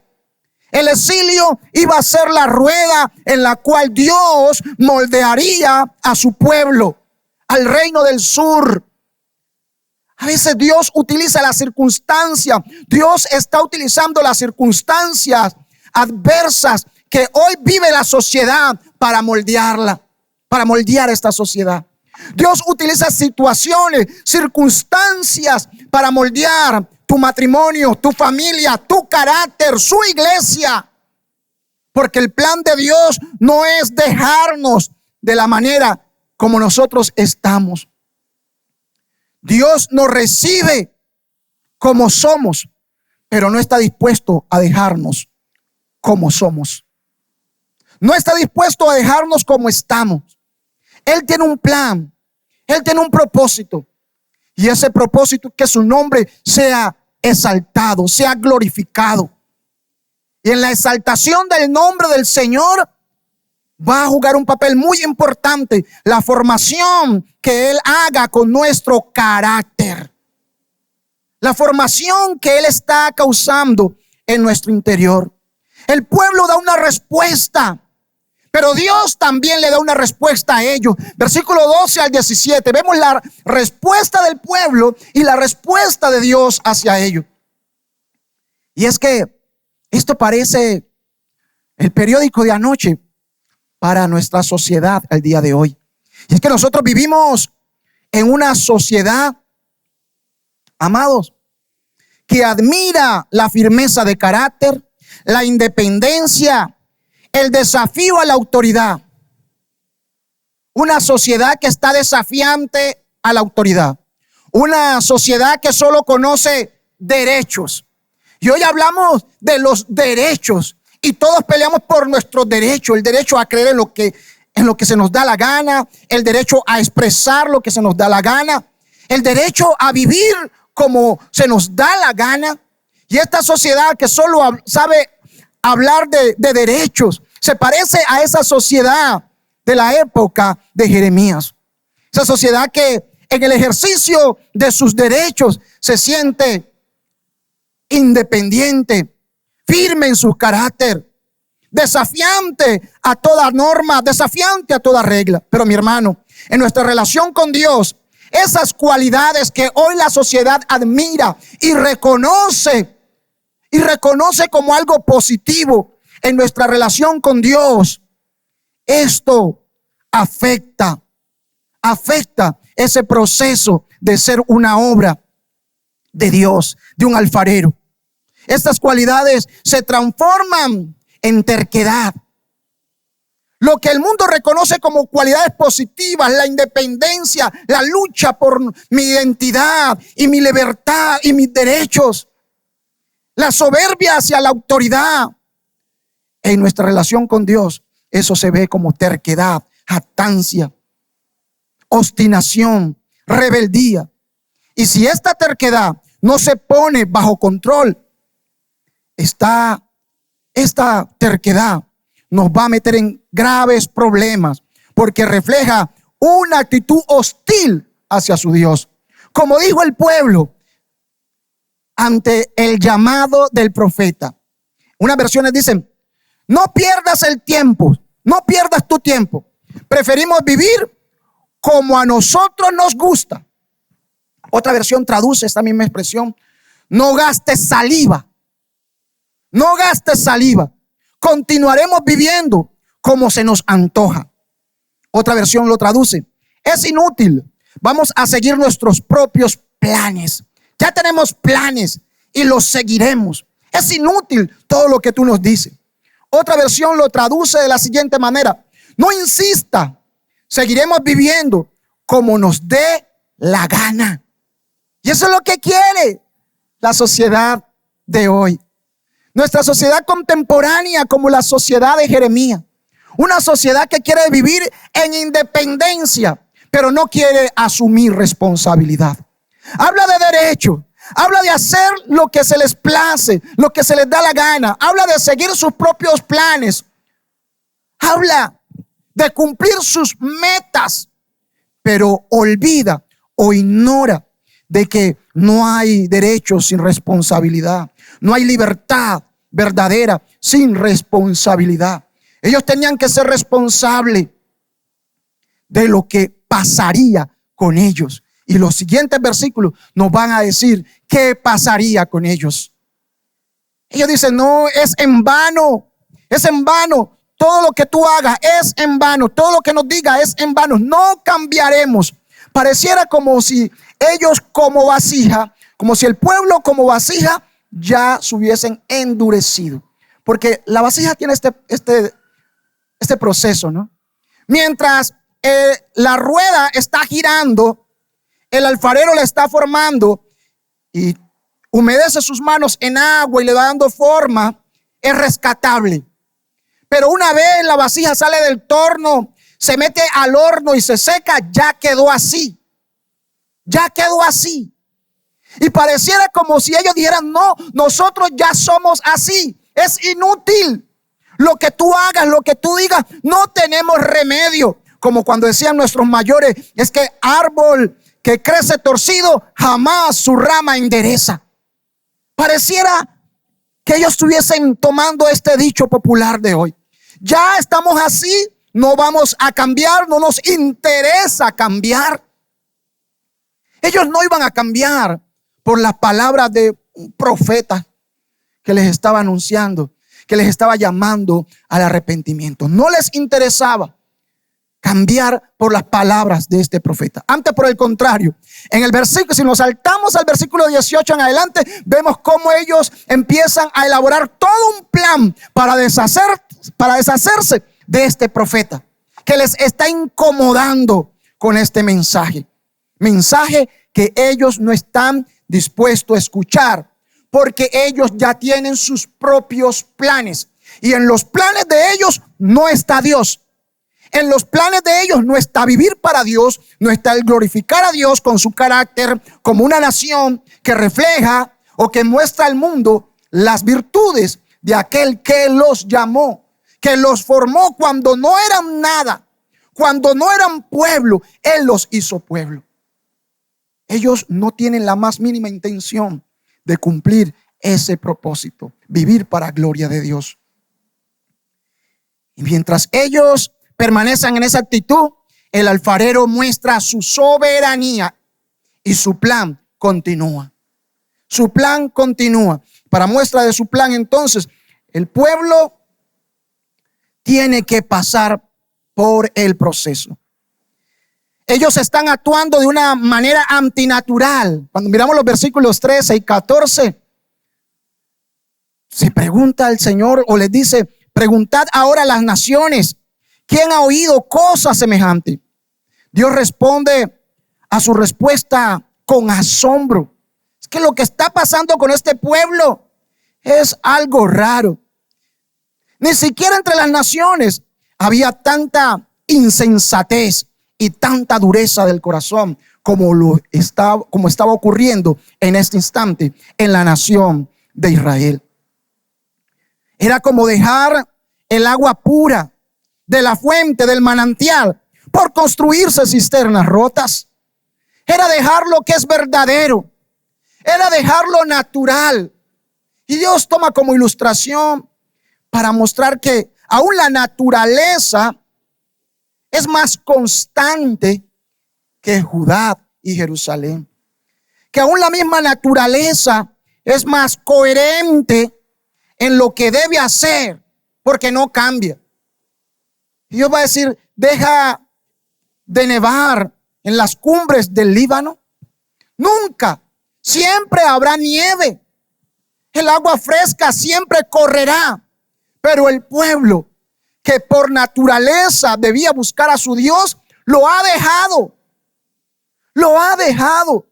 El exilio iba a ser la rueda en la cual Dios moldearía a su pueblo, al reino del sur. A veces Dios utiliza las circunstancias. Dios está utilizando las circunstancias adversas que hoy vive la sociedad para moldearla, para moldear esta sociedad. Dios utiliza situaciones, circunstancias para moldear tu matrimonio, tu familia, tu carácter, su iglesia. Porque el plan de Dios no es dejarnos de la manera como nosotros estamos. Dios nos recibe como somos, pero no está dispuesto a dejarnos como somos. No está dispuesto a dejarnos como estamos. Él tiene un plan, Él tiene un propósito. Y ese propósito es que su nombre sea exaltado, sea glorificado. Y en la exaltación del nombre del Señor va a jugar un papel muy importante la formación que Él haga con nuestro carácter. La formación que Él está causando en nuestro interior. El pueblo da una respuesta, pero Dios también le da una respuesta a ellos. Versículo 12 al 17. Vemos la respuesta del pueblo y la respuesta de Dios hacia ellos. Y es que esto parece el periódico de anoche para nuestra sociedad al día de hoy. Y es que nosotros vivimos en una sociedad, amados, que admira la firmeza de carácter, la independencia, el desafío a la autoridad. Una sociedad que está desafiante a la autoridad. Una sociedad que solo conoce derechos. Y hoy hablamos de los derechos. Y todos peleamos por nuestros derechos. El derecho a creer en lo que se nos da la gana. El derecho a expresar lo que se nos da la gana. El derecho a vivir como se nos da la gana. Y esta sociedad que solo sabe hablar de derechos se parece a esa sociedad de la época de Jeremías. Esa sociedad que en el ejercicio de sus derechos se siente independiente, firme en su carácter, desafiante a toda norma, desafiante a toda regla. Pero mi hermano, en nuestra relación con Dios, esas cualidades que hoy la sociedad admira y reconoce como algo positivo en nuestra relación con Dios, esto afecta ese proceso de ser una obra de Dios, de un alfarero. Estas cualidades se transforman en terquedad. Lo que el mundo reconoce como cualidades positivas, la independencia, la lucha por mi identidad y mi libertad y mis derechos, la soberbia hacia la autoridad. En nuestra relación con Dios, eso se ve como terquedad, jactancia, obstinación, rebeldía. Y si esta terquedad no se pone bajo control, esta terquedad nos va a meter en graves problemas, porque refleja una actitud hostil hacia su Dios. Como dijo el pueblo ante el llamado del profeta. Unas versiones dicen: no pierdas el tiempo, no pierdas tu tiempo. Preferimos vivir como a nosotros nos gusta. Otra versión traduce esta misma expresión: no gastes saliva. No gastes saliva. Continuaremos viviendo como se nos antoja. Otra versión lo traduce: es inútil. Vamos a seguir nuestros propios planes. Ya tenemos planes y los seguiremos. Es inútil todo lo que tú nos dices. Otra versión lo traduce de la siguiente manera: no insista. Seguiremos viviendo como nos dé la gana. Y eso es lo que quiere la sociedad de hoy. Nuestra sociedad contemporánea, como la sociedad de Jeremías. Una sociedad que quiere vivir en independencia, pero no quiere asumir responsabilidad. Habla de derecho, habla de hacer lo que se les place, lo que se les da la gana. Habla de seguir sus propios planes. Habla de cumplir sus metas, pero olvida o ignora de que no hay derecho sin responsabilidad. No hay libertad verdadera sin responsabilidad. Ellos tenían que ser responsables de lo que pasaría con ellos. Y los siguientes versículos nos van a decir qué pasaría con ellos. Ellos dicen: no, es en vano todo lo que tú hagas es en vano, todo lo que nos diga es en vano, no cambiaremos. Pareciera como si ellos como vasija, como si el pueblo como vasija ya se hubiesen endurecido. Porque la vasija tiene este proceso, ¿no? Mientras la rueda está girando, el alfarero la está formando y humedece sus manos en agua y le va dando forma, es rescatable. Pero una vez la vasija sale del torno, se mete al horno y se seca, ya quedó así. Ya quedó así. Y pareciera como si ellos dijeran, no, nosotros ya somos así. Es inútil. Lo que tú hagas, lo que tú digas, no tenemos remedio. Como cuando decían nuestros mayores, es que árbol que crece torcido, jamás su rama endereza. Pareciera que ellos estuviesen tomando este dicho popular de hoy. Ya estamos así, no vamos a cambiar, no nos interesa cambiar. Ellos no iban a cambiar por las palabras de un profeta que les estaba anunciando, que les estaba llamando al arrepentimiento. No les interesaba cambiar por las palabras de este profeta. Antes, por el contrario, en el versículo, si nos saltamos al versículo 18 en adelante, vemos cómo ellos empiezan a elaborar todo un plan para deshacerse de este profeta, que les está incomodando con este mensaje. Mensaje que ellos no están dispuestos a escuchar, porque ellos ya tienen sus propios planes. Y en los planes de ellos no está Dios. En los planes de ellos no está vivir para Dios, no está el glorificar a Dios con su carácter como una nación que refleja o que muestra al mundo las virtudes de aquel que los llamó, que los formó cuando no eran nada, cuando no eran pueblo. Él los hizo pueblo. Ellos no tienen la más mínima intención de cumplir ese propósito, vivir para gloria de Dios. Y mientras ellos permanecen en esa actitud, el alfarero muestra su soberanía y su plan continúa. Su plan continúa. Para muestra de su plan, entonces, el pueblo tiene que pasar por el proceso. Ellos están actuando de una manera antinatural. Cuando miramos los versículos 13 y 14, se pregunta al Señor o les dice: preguntad ahora a las naciones, ¿quién ha oído cosas semejantes? Dios responde a su respuesta con asombro. Es que lo que está pasando con este pueblo es algo raro. Ni siquiera entre las naciones había tanta insensatez y tanta dureza del corazón como estaba ocurriendo en este instante en la nación de Israel. Era como dejar el agua pura de la fuente, del manantial, por construirse cisternas rotas. Era dejar lo que es verdadero, era dejar lo natural. Y Dios toma como ilustración para mostrar que aún la naturaleza es más constante que Judá y Jerusalén. Que aún la misma naturaleza es más coherente en lo que debe hacer, porque no cambia. Y Dios va a decir: deja de nevar en las cumbres del Líbano. Nunca. Siempre habrá nieve. El agua fresca siempre correrá. Pero el pueblo que por naturaleza debía buscar a su Dios, lo ha dejado. Lo ha dejado.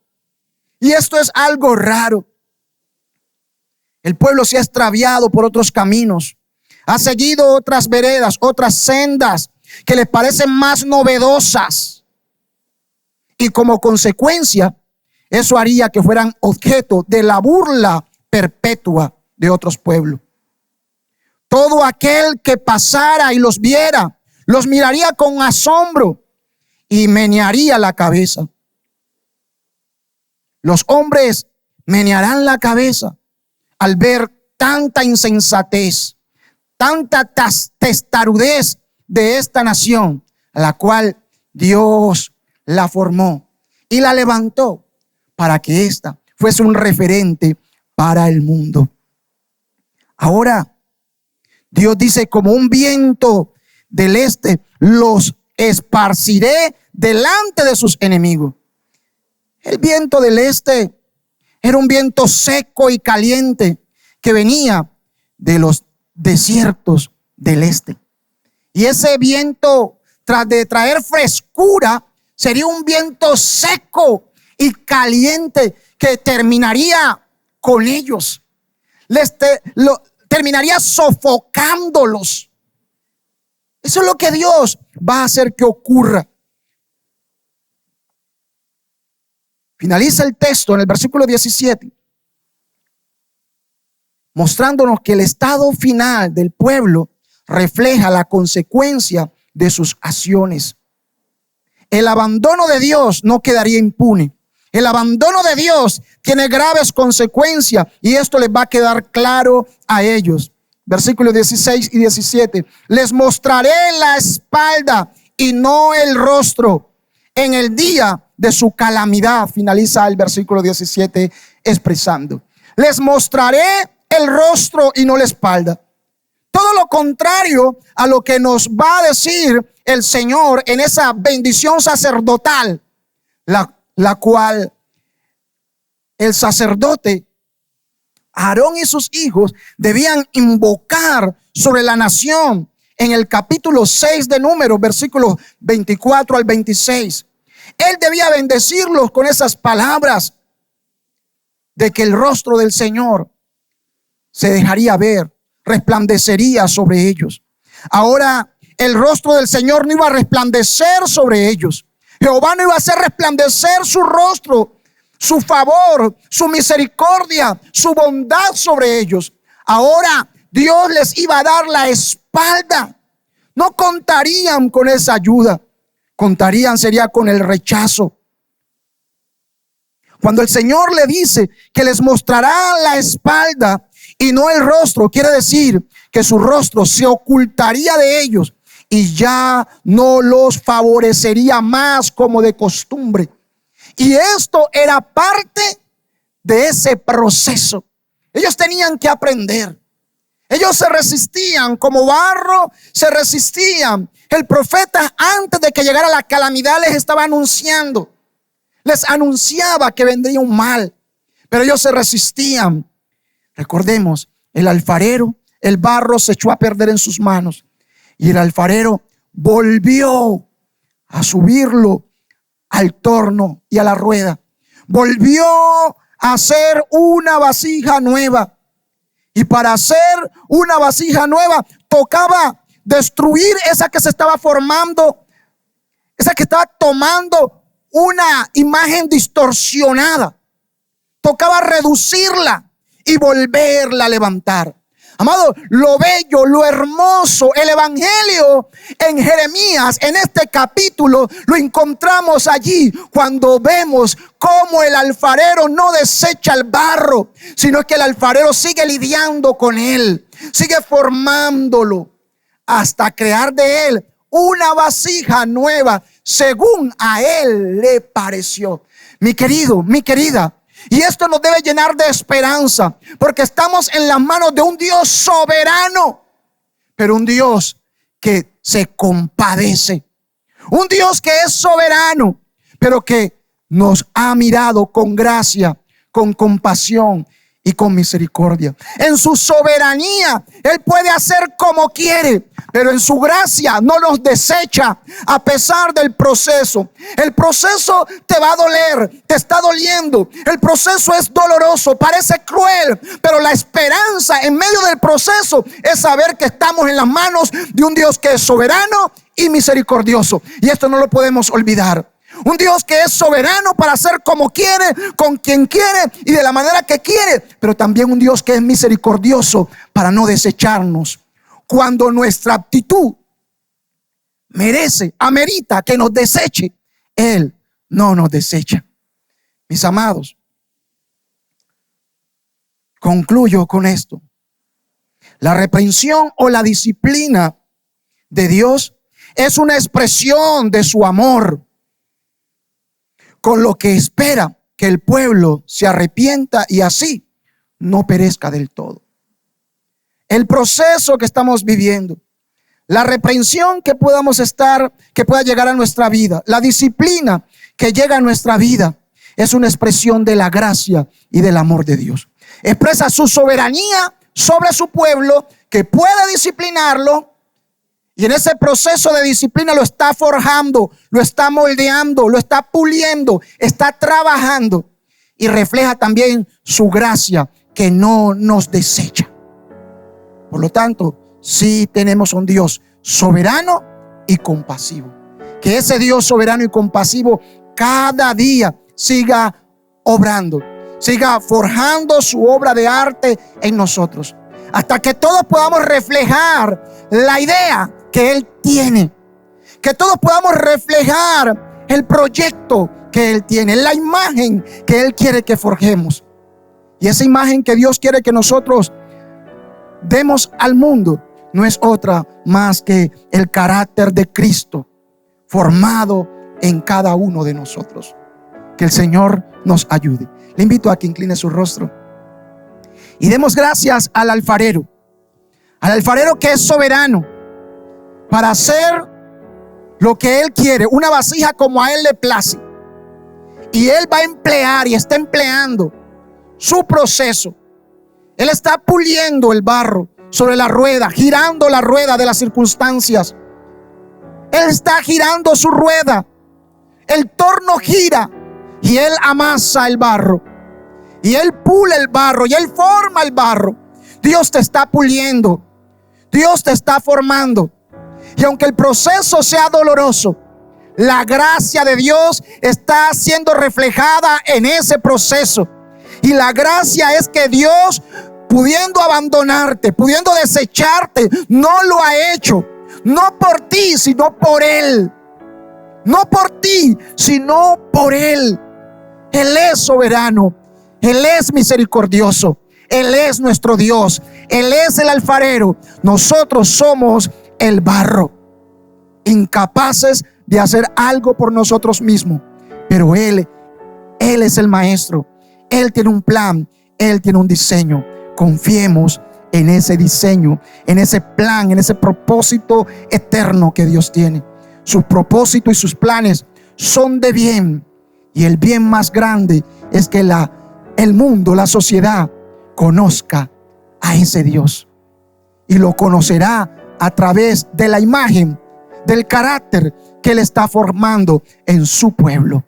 Y esto es algo raro. El pueblo se ha extraviado por otros caminos. Ha seguido otras veredas, otras sendas que les parecen más novedosas. Y como consecuencia, eso haría que fueran objeto de la burla perpetua de otros pueblos. Todo aquel que pasara y los viera, los miraría con asombro y menearía la cabeza. Los hombres menearán la cabeza al ver tanta insensatez, tanta testarudez de esta nación, a la cual Dios la formó y la levantó para que ésta fuese un referente para el mundo. Ahora, Dios dice, como un viento del este, los esparciré delante de sus enemigos. El viento del este era un viento seco y caliente que venía de los desiertos del este. Y ese viento, tras de traer frescura, sería un viento seco y caliente que terminaría con ellos. Terminaría sofocándolos. Eso es lo que Dios va a hacer que ocurra. Finaliza el texto en el versículo 17, mostrándonos que el estado final del pueblo refleja la consecuencia de sus acciones. El abandono de Dios no quedaría impune. El abandono de Dios tiene graves consecuencias y esto les va a quedar claro a ellos. Versículos 16 y 17. Les mostraré la espalda y no el rostro en el día de su calamidad. Finaliza el versículo 17 expresando: les mostraré el rostro y no la espalda. Todo lo contrario a lo que nos va a decir el Señor en esa bendición sacerdotal, la cual el sacerdote Aarón y sus hijos debían invocar sobre la nación en el capítulo 6 de Números, versículos 24 al 26. Él debía bendecirlos con esas palabras de que el rostro del Señor se dejaría ver, resplandecería sobre ellos. Ahora el rostro del Señor no iba a resplandecer sobre ellos. Jehová no iba a hacer resplandecer su rostro, su favor, su misericordia, su bondad sobre ellos. Ahora Dios les iba a dar la espalda. No contarían con esa ayuda. Contarían sería con el rechazo. Cuando el Señor le dice que les mostrará la espalda y no el rostro, quiere decir que su rostro se ocultaría de ellos y ya no los favorecería más como de costumbre. Y esto era parte de ese proceso. Ellos tenían que aprender. Ellos se resistían como barro, se resistían. El profeta, antes de que llegara la calamidad, les estaba anunciando. Les anunciaba que vendría un mal, pero ellos se resistían. Recordemos, el alfarero, el barro se echó a perder en sus manos y el alfarero volvió a subirlo al torno y a la rueda. Volvió a hacer una vasija nueva. Y para hacer una vasija nueva tocaba destruir esa que se estaba formando, esa que estaba tomando una imagen distorsionada. Tocaba reducirla y volverla a levantar. Amado, lo bello, lo hermoso, el evangelio en Jeremías, en este capítulo, lo encontramos allí cuando vemos cómo el alfarero no desecha el barro, sino que el alfarero sigue lidiando con él, sigue formándolo hasta crear de él una vasija nueva según a él le pareció. Mi querido, mi querida, y esto nos debe llenar de esperanza, porque estamos en las manos de un Dios soberano, pero un Dios que se compadece, un Dios que es soberano, pero que nos ha mirado con gracia, con compasión y con misericordia. En su soberanía Él puede hacer como quiere, pero en su gracia no nos desecha a pesar del proceso. El proceso te va a doler, te está doliendo. El proceso es doloroso, parece cruel, pero la esperanza en medio del proceso es saber que estamos en las manos de un Dios que es soberano y misericordioso. Y esto no lo podemos olvidar. Un Dios que es soberano para hacer como quiere, con quien quiere y de la manera que quiere, pero también un Dios que es misericordioso para no desecharnos. Cuando nuestra actitud amerita que nos deseche, Él no nos desecha. Mis amados, concluyo con esto. La reprensión o la disciplina de Dios es una expresión de su amor, con lo que espera que el pueblo se arrepienta y así no perezca del todo. el proceso que estamos viviendo, la reprensión que pueda llegar a nuestra vida, la disciplina que llega a nuestra vida, es una expresión de la gracia y del amor de Dios. Expresa su soberanía sobre su pueblo, que puede disciplinarlo, y en ese proceso de disciplina lo está forjando, lo está moldeando, lo está puliendo, está trabajando, y refleja también su gracia que no nos desecha. Por lo tanto, sí tenemos un Dios soberano y compasivo. Que ese Dios soberano y compasivo cada día siga obrando, siga forjando su obra de arte en nosotros, hasta que todos podamos reflejar la idea que Él tiene, que todos podamos reflejar el proyecto que Él tiene, la imagen que Él quiere que forjemos. Y esa imagen que Dios quiere que nosotros demos al mundo no es otra más que el carácter de Cristo formado en cada uno de nosotros. Que el Señor nos ayude. Le invito a que incline su rostro y demos gracias al alfarero que es soberano para hacer lo que Él quiere, una vasija como a Él le place. Y Él va a emplear y está empleando su proceso. Él está puliendo el barro sobre la rueda, girando la rueda de las circunstancias. Él está girando su rueda. El torno gira y Él amasa el barro. Y Él pule el barro y Él forma el barro. Dios te está puliendo. Dios te está formando. Y aunque el proceso sea doloroso, la gracia de Dios está siendo reflejada en ese proceso. Y la gracia es que Dios, pudiendo abandonarte, pudiendo desecharte, no lo ha hecho. No por ti, sino por Él. No por ti, sino por Él. Él es soberano. Él es misericordioso. Él es nuestro Dios. Él es el alfarero. Nosotros somos el barro, incapaces de hacer algo por nosotros mismos. Pero Él es el maestro. Él tiene un plan. Él tiene un diseño. Confiemos en ese diseño, en ese plan, en ese propósito eterno que Dios tiene. Sus propósitos y sus planes son de bien. Y el bien más grande es que el mundo, la sociedad, conozca a ese Dios. Y lo conocerá a través de la imagen, del carácter que Él está formando en su pueblo.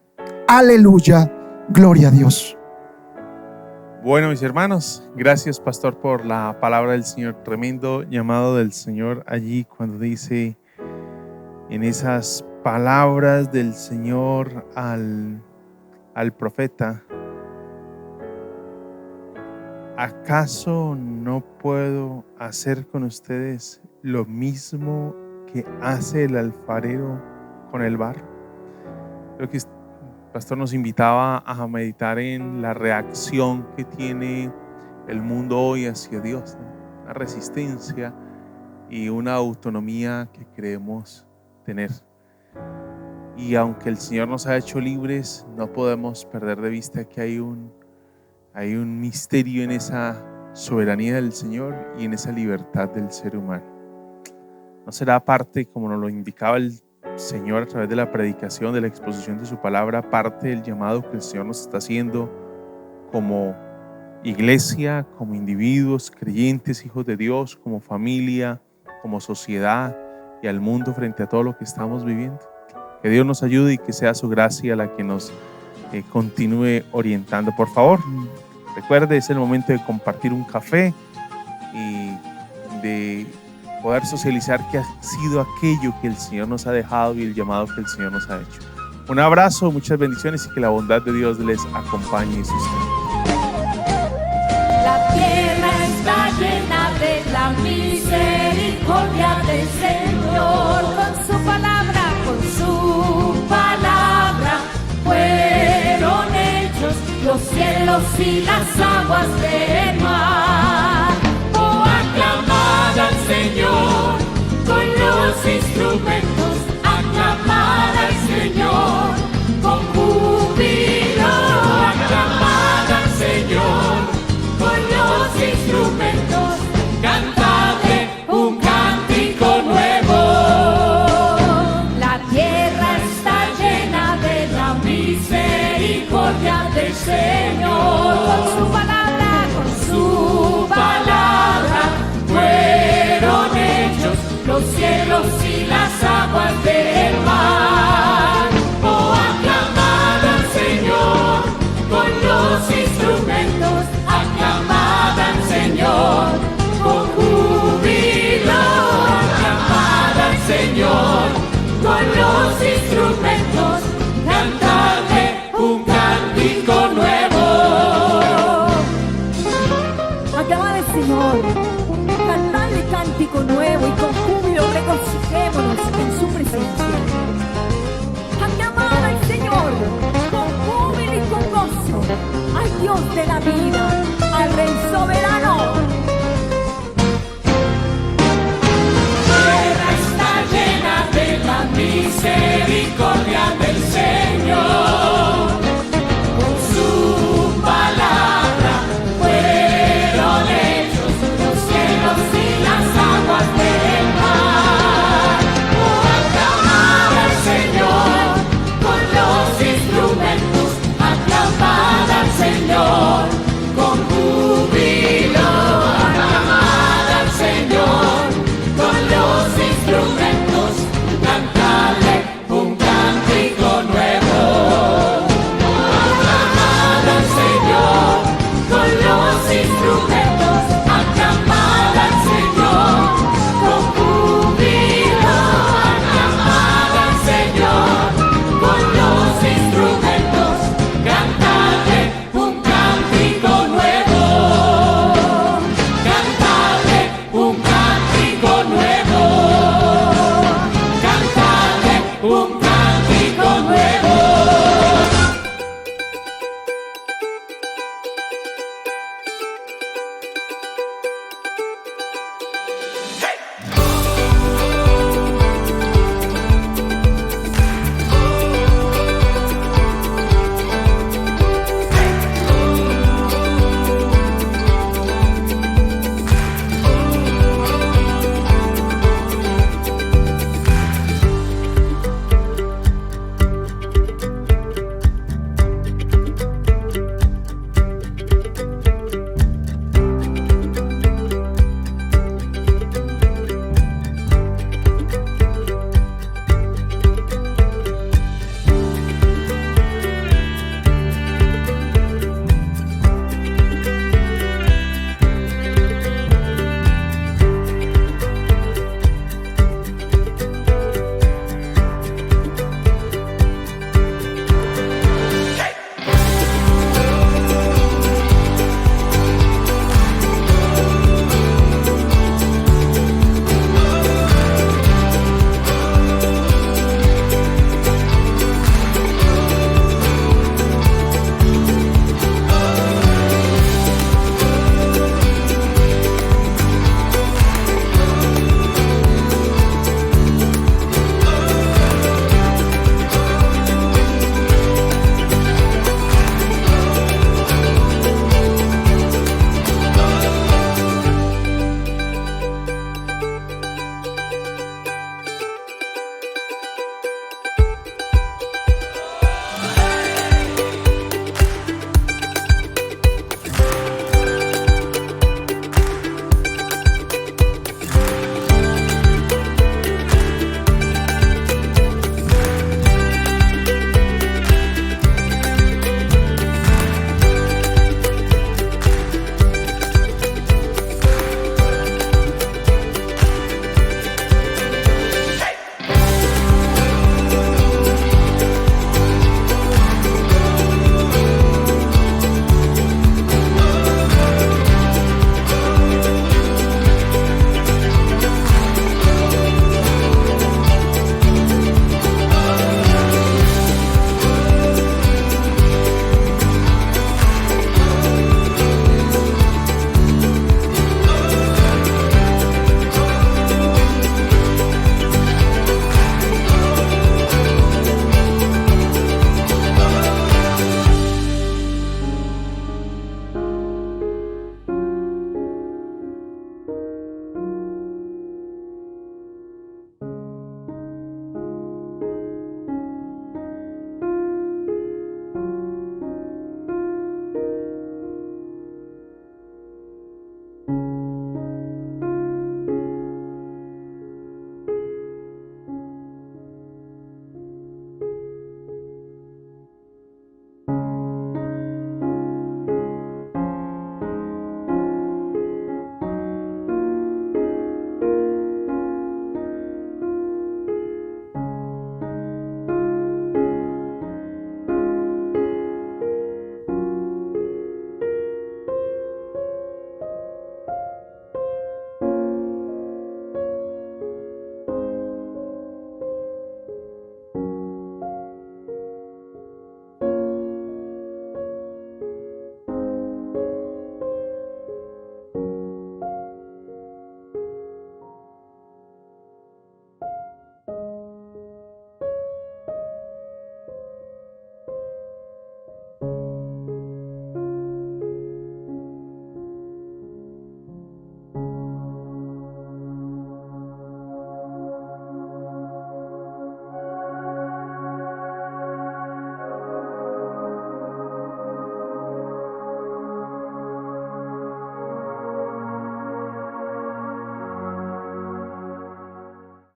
Aleluya, gloria a Dios. Bueno, mis hermanos, gracias, pastor, por la palabra del Señor. Tremendo llamado del Señor allí cuando dice en esas palabras del Señor al profeta: ¿acaso no puedo hacer con ustedes lo mismo que hace el alfarero con el barro? Creo que el pastor nos invitaba a meditar en la reacción que tiene el mundo hoy hacia Dios, ¿no? Una resistencia y una autonomía que creemos tener. Y aunque el Señor nos ha hecho libres, no podemos perder de vista que hay un misterio en esa soberanía del Señor y en esa libertad del ser humano. ¿No será parte, como nos lo indicaba el Señor a través de la predicación, de la exposición de su palabra, parte del llamado que el Señor nos está haciendo como iglesia, como individuos, creyentes, hijos de Dios, como familia, como sociedad y al mundo frente a todo lo que estamos viviendo? Que Dios nos ayude y que sea su gracia la que nos continúe orientando. Por favor, recuerde, es el momento de compartir un café y de poder socializar qué ha sido aquello que el Señor nos ha dejado y el llamado que el Señor nos ha hecho. Un abrazo, muchas bendiciones y que la bondad de Dios les acompañe y sustente. La tierra está llena de la misericordia del Señor. Con su palabra fueron hechos los cielos y las aguas del mar. Oh, aclamad al Señor con los instrumentos, aclamad al Señor con júbilo, aclamad al Señor con los instrumentos, cantad Señor. Con su palabra, Su palabra fueron hechos los cielos y las aguas del mar. Oh, aclamad al Señor con los instrumentos, aclamad al Señor con júbilo, aclamad al Señor con los instrumentos, cantadle un cántico nuevo. aclamad al Señor, cantadle cántico nuevo y con júbilo regocijémonos en su presencia. Aclamad al Señor con júbilo y con gozo, al Dios de la vida.